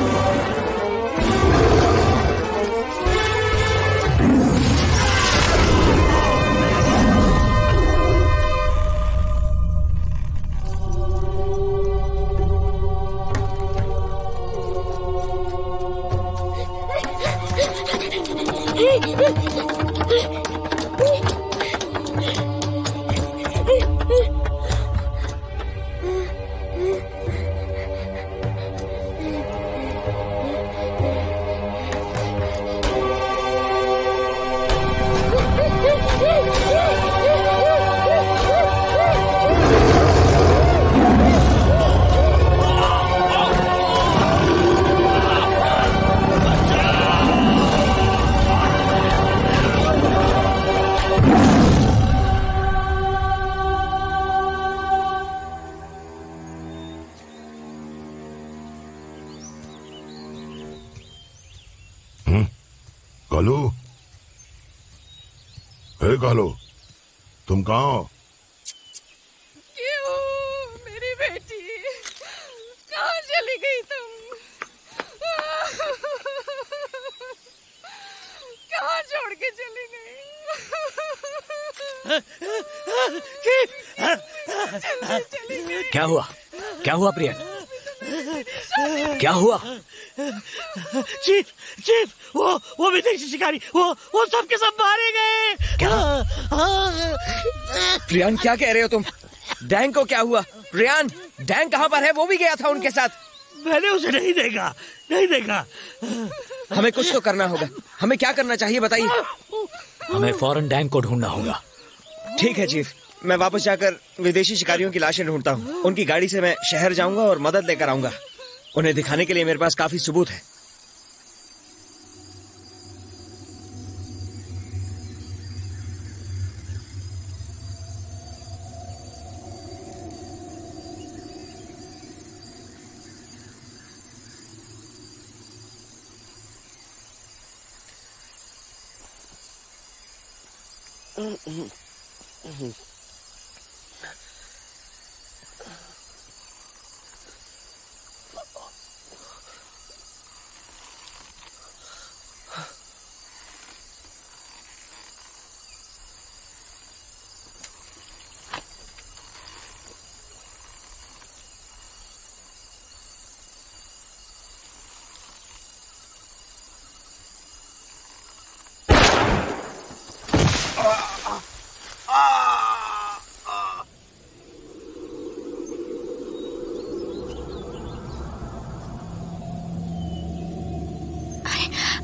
कालू, हे कालू, तुम कहाँ हो? क्यों मेरी बेटी, कहाँ चली गई तुम? कहाँ छोड़ के चली गई? चली गई। क्या हुआ? क्या हुआ प्रिया? क्या हुआ? चीफ, चीफ, वो विदेशी शिकारी, वो सबके सब मारे गए। क्या? रियान, क्या कह रहे हो तुम? डैंग को क्या हुआ? रियान, डैंग कहाँ पर है? वो भी गया था उनके साथ। मैंने उसे नहीं देखा, नहीं देखा। हमें कुछ तो करना होगा। हमें क्या करना चाहिए बताइए। हमें फौरन डैंग को ढूंढना होगा। ठीक है चीफ, मैं वापस जाकर विदेशी शिकारियों की लाशें ढूंढता हूँ। उनकी गाड़ी से मैं शहर जाऊंगा और मदद लेकर आऊंगा। उन्हें दिखाने के लिए मेरे पास काफी सबूत है।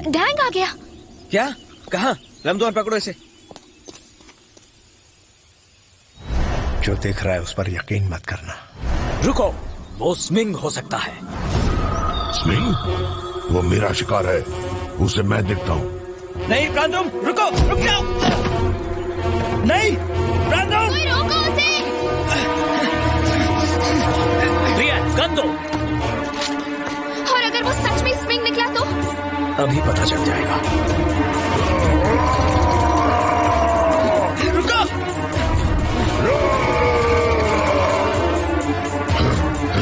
डैंग आ गया। क्या? कहाँ? लमदोर पकड़ो इसे। जो देख रहा है उस पर यकीन मत करना। रुको, वो स्विंग हो सकता है। स्विंग? वो मेरा शिकार है, उसे मैं देखता हूँ। नहीं ब्रांडम, रुको, रुक जाओ। नहीं ब्रांडम, कोई रोको उसे। ब्रियन, गन दो। और अगर वो सच में स्विंग निकला तो? अभी पता चल जाएगा। रुको,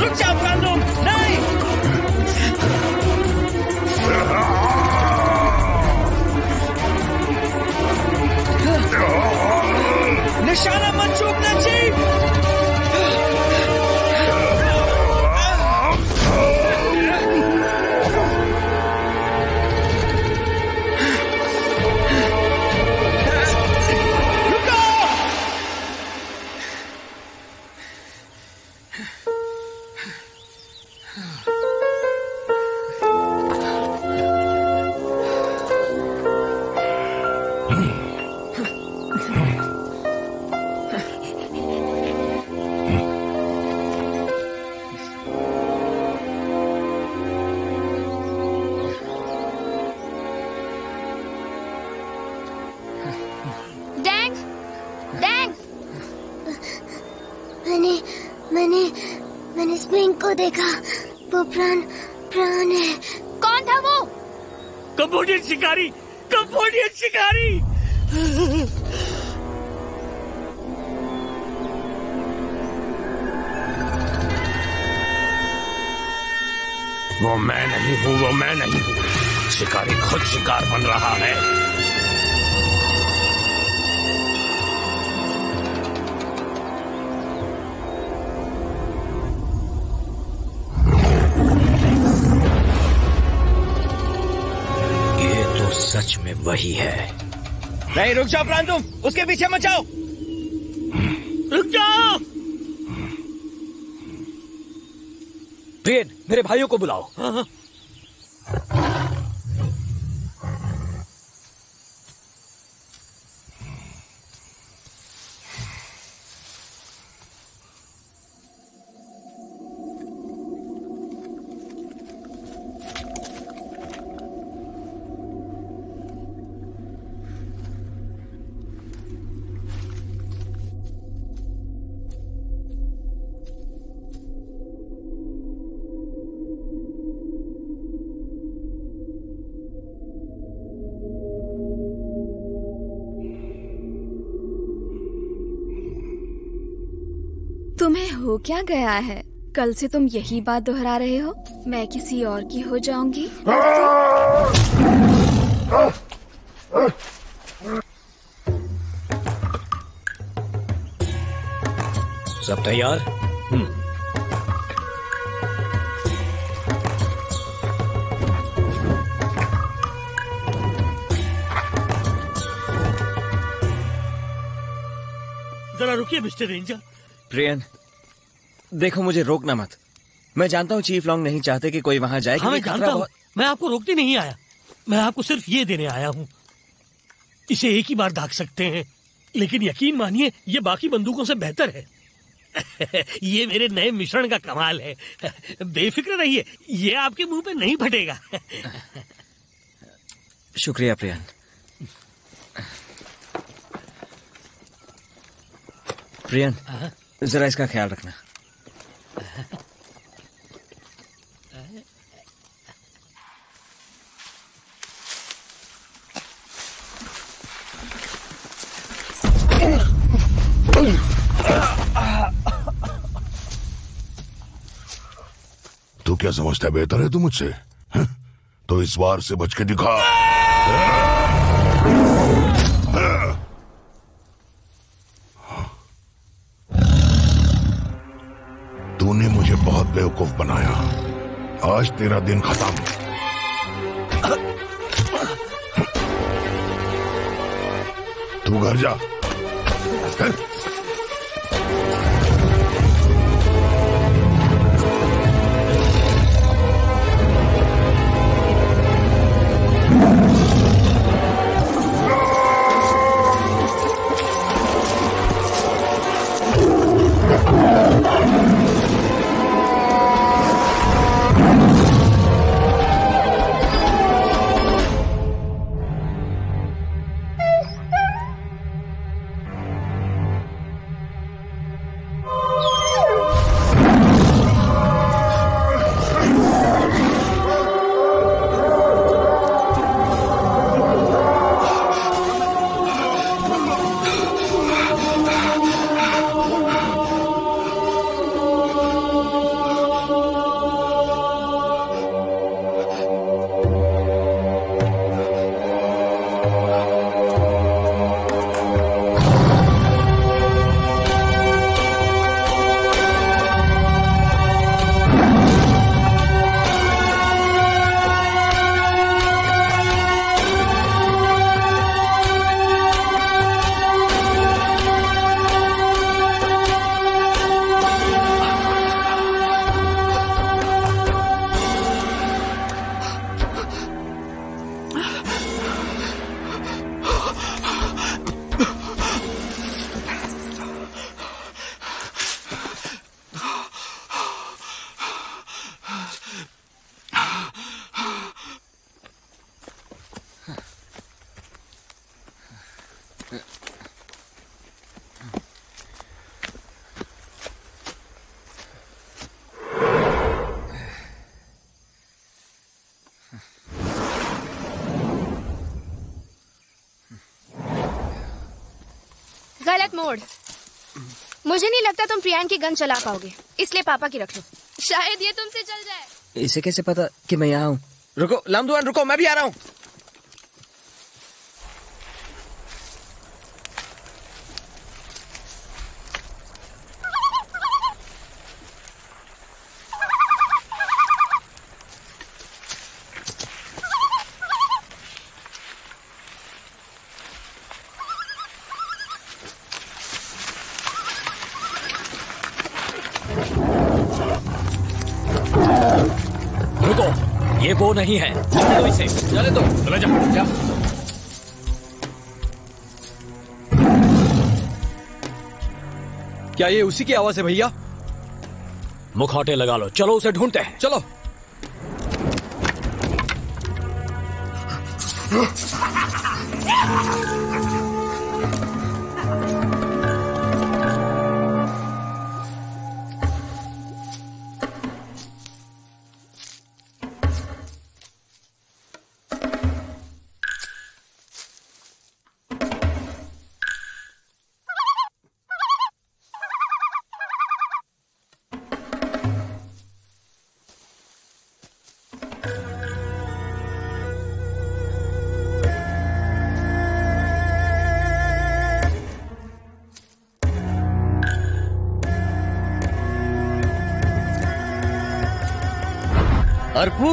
रुक जाओ ब्रांडम, नहीं। निशाना मत चूकना चीफ। मैंने स्विंग को देखा, वो प्राण है। कौन था वो? कंबोडियन शिकारी, कंबोडियन शिकारी। वो मैं नहीं हूँ, वो मैं नहीं हूँ। शिकारी खुद शिकार बन रहा है। सच में वही है। नहीं, रुक जाओ प्रांतुम, उसके पीछे मत जाओ। रुक जाओ। ब्रियन, मेरे भाइयों को बुलाओ। तुम्हें हो क्या गया है? कल से तुम यही बात दोहरा रहे हो, मैं किसी और की हो जाऊंगी। सब तैयार? जरा रुकिए मिस्टर रेंजर। प्रियन, देखो मुझे रोकना मत। मैं जानता हूँ चीफ लॉन्ग नहीं चाहते कि कोई वहां जाए। हाँ, मैं जानता हूँ। मैं आपको रोकने नहीं आया, मैं आपको सिर्फ ये देने आया हूँ। इसे एक ही बार दाग सकते हैं, लेकिन यकीन मानिए ये बाकी बंदूकों से बेहतर है। ये मेरे नए मिश्रण का कमाल है। बेफिक्र रहिए, ये आपके मुंह पे नहीं फटेगा। शुक्रिया प्रियन। प्रियन, जरा इसका ख्याल रखना। तू क्या समझता है बेहतर है तू मुझसे? तो इस बार से बच के दिखा। तूने मुझे बहुत बेवकूफ बनाया, आज तेरा दिन खत्म। तू घर जा। गलत मोड़। मुझे नहीं लगता तुम प्रियांक की गन चला पाओगे, इसलिए पापा की रख लो, शायद ये तुमसे चल जाए। इसे कैसे पता कि मैं यहाँ हूँ? रुको लामदुआन, रुको, मैं भी आ रहा हूँ। ये वो नहीं है, जाने दो इसे, जाने दो, चला जा। क्या ये उसी की आवाज है भैया? मुखौटे लगा लो, चलो उसे ढूंढते हैं। चलो। अर्पू,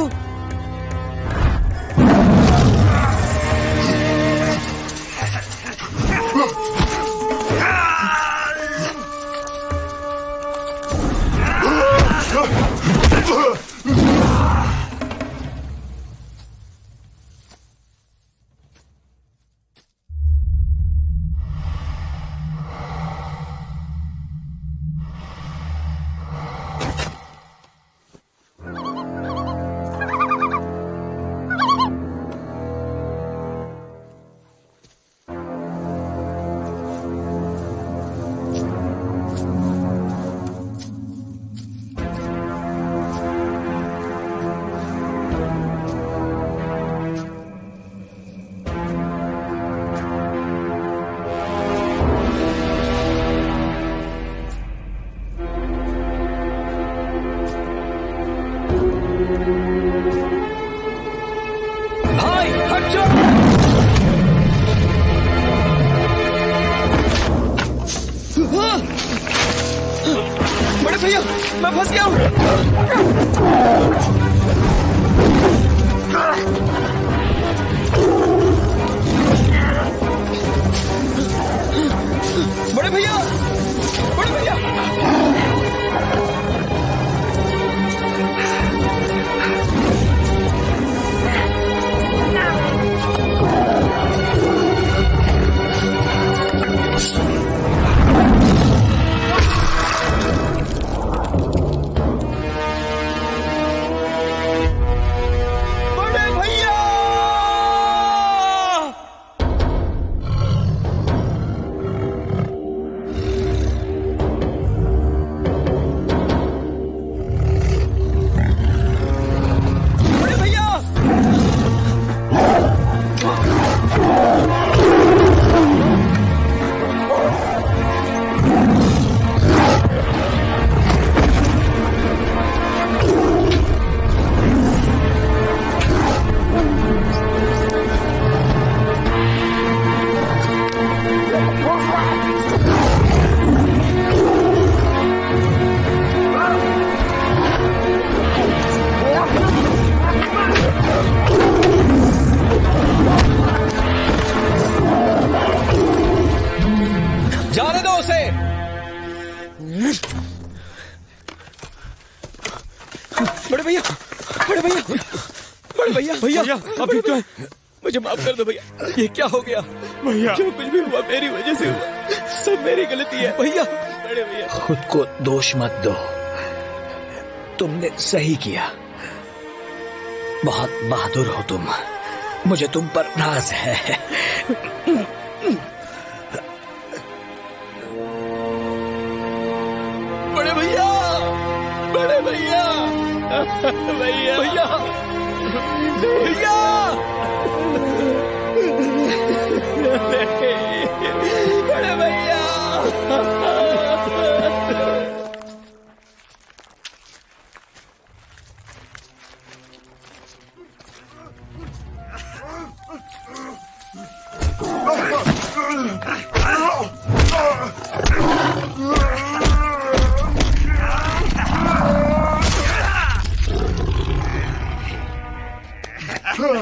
बड़े भैया, मैं फंस गया हूँ। बड़े भैया, बड़े भैया। भैया आप ठीक तो हैं? मुझे माफ कर दो भैया, ये क्या हो गया भैया? जो कुछ भी हुआ मेरी वजह से हुआ, सब मेरी गलती है भैया। बड़े भैया, खुद को दोष मत दो, तुमने सही किया, बहुत बहादुर हो तुम, मुझे तुम पर नाज है। बड़े भैया, बड़े भैया, भैया भैया भैया, बड़े भैया। ये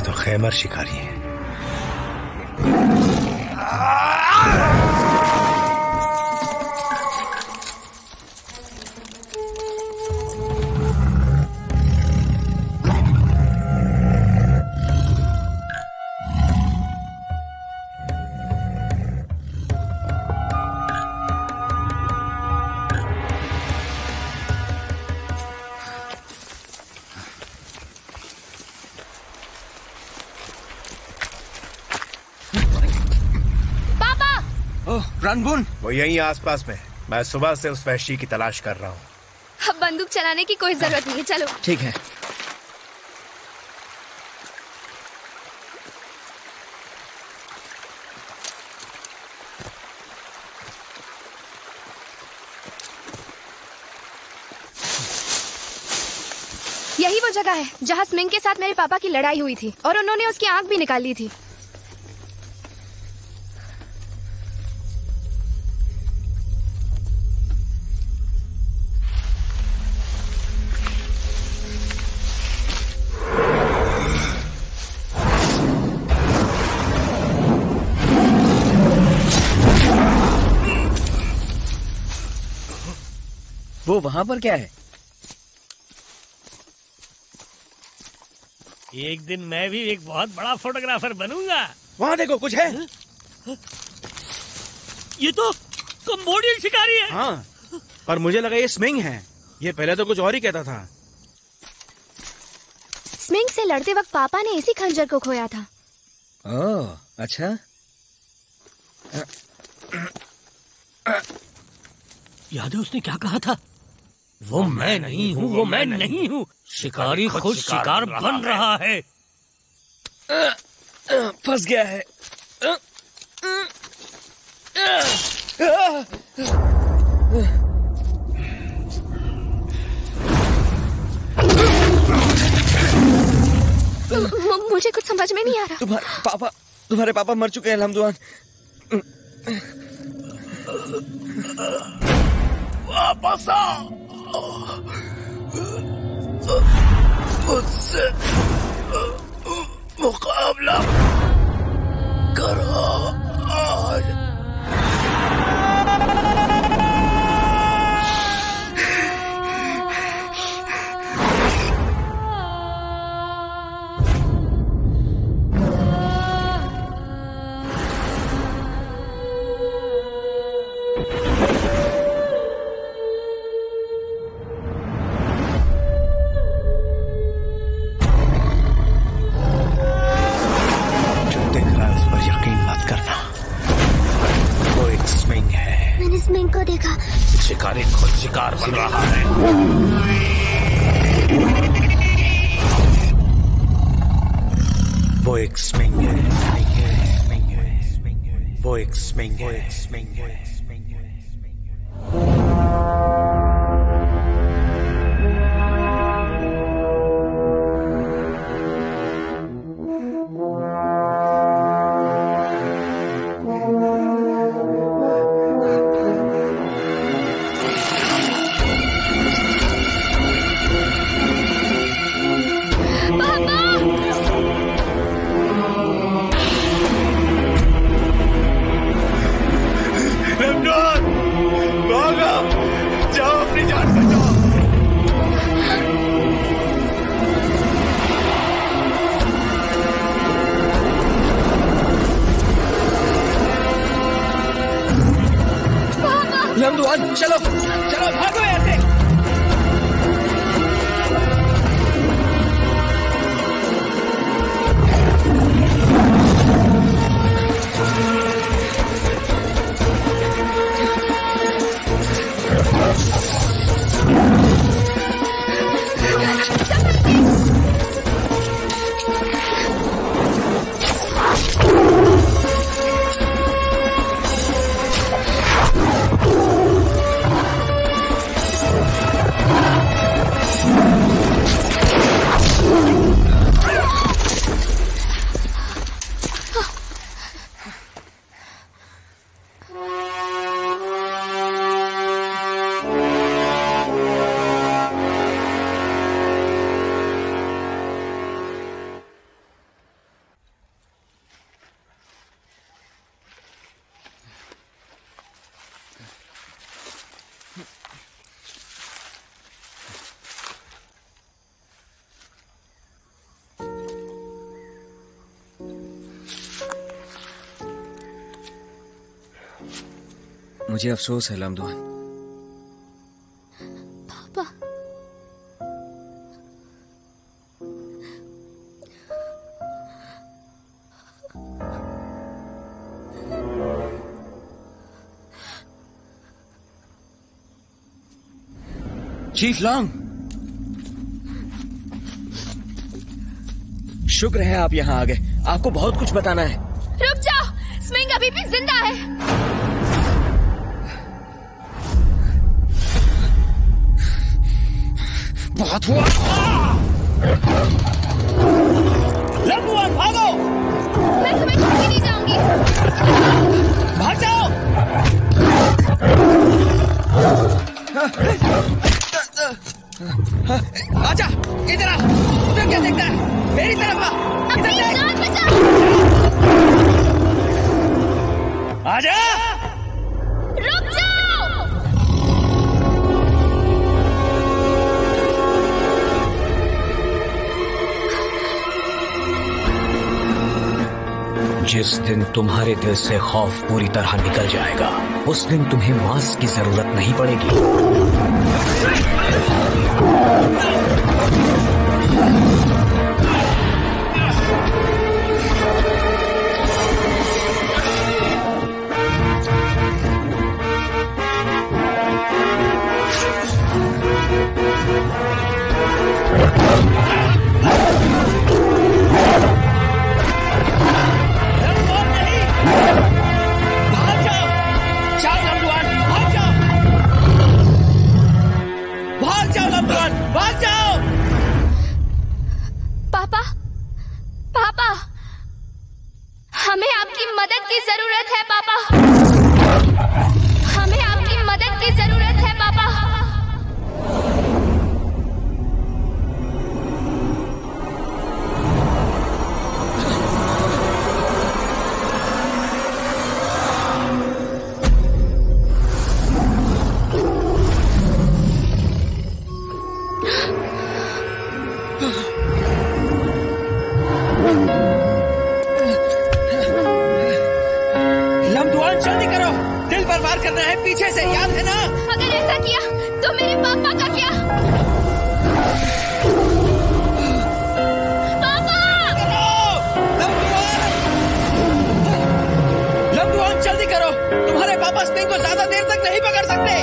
तो खैमर शिकारी है। रणबुन, वो यहीं आसपास में। मैं सुबह से उस वहशी की तलाश कर रहा हूँ। अब बंदूक चलाने की कोई जरूरत नहीं है, चलो। ठीक है। यही वो जगह है जहाँ स्मिंग के साथ मेरे पापा की लड़ाई हुई थी और उन्होंने उसकी आंख भी निकाल ली थी। वो वहां पर क्या है? एक दिन मैं भी एक बहुत बड़ा फोटोग्राफर बनूंगा। वहाँ देखो, कुछ है। ये तो कंबोडियन शिकारी है। हाँ, पर मुझे लगा ये स्मिंग है। ये पहले तो कुछ और ही कहता था। स्मिंग से लड़ते वक्त पापा ने इसी खंजर को खोया था। ओह, अच्छा। याद है उसने क्या कहा था? वो मैं नहीं हूँ, वो मैं नहीं हूँ। शिकारी खुद शिकार बन रहा है। फंस गया है। मुझे कुछ समझ में नहीं आ रहा। तुम्हारे पापा मर चुके हैं लमदुआन। वापस आ, मुझसे मुकाबला करो आज। स्मिंग को देखा। शिकारी खुद शिकार बन रहा है। वो एक स्मिंग है। वो एक स्मिंग है। लमदुआन, चलो चलो, भागो यहाँ से। मुझे अफसोस है लमदुआन। पापा, चीफ लॉन्ग, शुक्र है आप यहाँ आ गए। आपको बहुत कुछ बताना है। रुक जाओ, स्विंग अभी भी जिंदा है। बहुत हुआ। लंबुआन भागो! मैं तुम्हें छोड़ के नहीं जाऊंगी। भाग जाओ! आजा, इधर आ। तू क्या देखता है? मेरी तरफ आ। इधर देख। आजा! रुक जाओ! जिस दिन तुम्हारे दिल से खौफ पूरी तरह निकल जाएगा, उस दिन तुम्हें मांस की जरूरत नहीं पड़ेगी। पापा, पापा, हमें आपकी मदद की जरूरत है पापा। हमें आपकी मदद की जरूरत है पापा। लमदुआन, जल्दी करो। दिल पर वार करना है पीछे से, याद है ना? अगर ऐसा किया तो मेरे पापा का क्या? पापा! लमदुआन, जल्दी करो। तुम्हारे पापा स्टिंग को ज्यादा देर तक नहीं पकड़ सकते।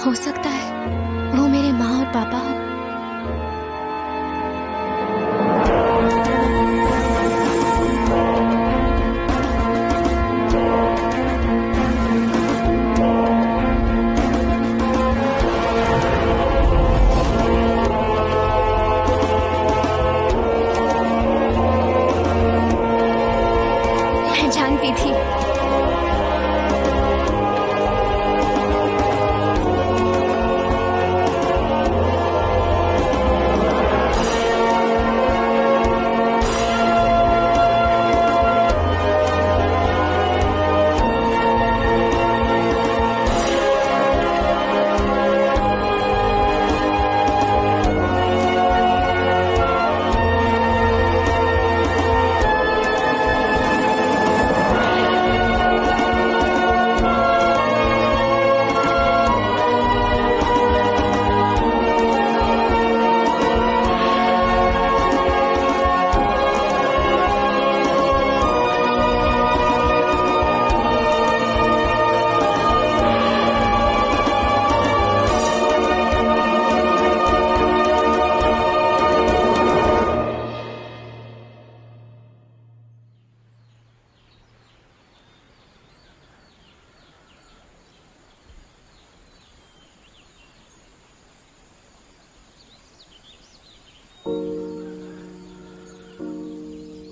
हो सकता है वो मेरे माँ और पापा हो। मैं जानती थी।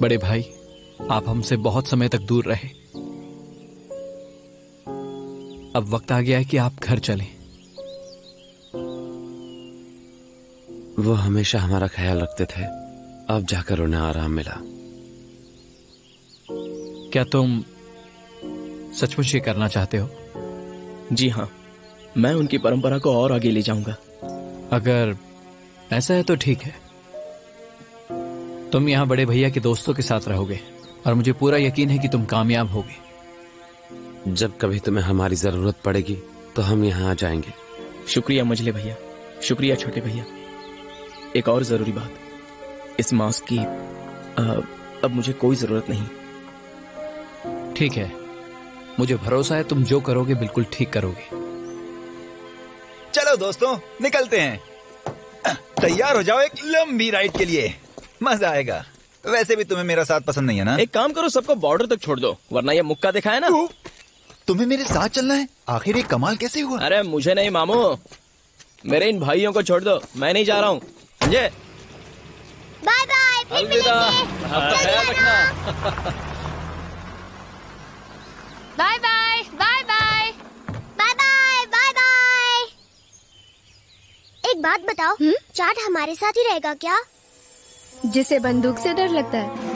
बड़े भाई, आप हमसे बहुत समय तक दूर रहे। अब वक्त आ गया है कि आप घर चलें। वो हमेशा हमारा ख्याल रखते थे, अब जाकर उन्हें आराम मिला। क्या तुम सचमुच ये करना चाहते हो? जी हाँ, मैं उनकी परंपरा को और आगे ले जाऊंगा। अगर ऐसा है तो ठीक है। तुम यहाँ बड़े भैया के दोस्तों के साथ रहोगे और मुझे पूरा यकीन है कि तुम कामयाब होगे। जब कभी तुम्हें हमारी जरूरत पड़ेगी तो हम यहाँ आ जाएंगे। शुक्रिया मजले भैया, शुक्रिया छोटे भैया। एक और जरूरी बात, इस मास्क की अब मुझे कोई जरूरत नहीं। ठीक है, मुझे भरोसा है तुम जो करोगे बिल्कुल ठीक करोगे। चलो दोस्तों, निकलते हैं। तैयार हो जाओ एक लंबी राइड के लिए, मजा आएगा। वैसे भी तुम्हें मेरा साथ पसंद नहीं है ना? एक काम करो, सबको बॉर्डर तक छोड़ दो, वरना ये मुक्का दिखाए ना। तुम्हें मेरे साथ चलना है? आखिर ये कमाल कैसे हुआ? अरे मुझे नहीं मामू, मेरे इन भाइयों को छोड़ दो, मैं नहीं जा रहा हूँ। समझे? बाय बाय, फिर अलविदा, मिलेंगे। अपना ख्याल रखना। Bye bye bye bye bye bye bye bye. एक बात बताओ, चाट हमारे साथ ही रहेगा क्या? जिसे बंदूक से डर लगता है।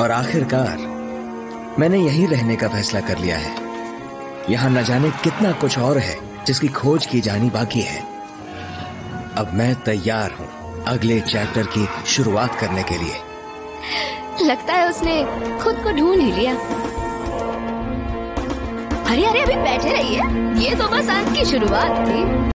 और आखिरकार मैंने यहीं रहने का फैसला कर लिया है। यहाँ न जाने कितना कुछ और है जिसकी खोज की जानी बाकी है। अब मैं तैयार हूँ अगले चैप्टर की शुरुआत करने के लिए। लगता है उसने खुद को ढूंढ ही लिया। अरे अरे, अभी बैठे रहिए, ये तो बस आज की शुरुआत थी।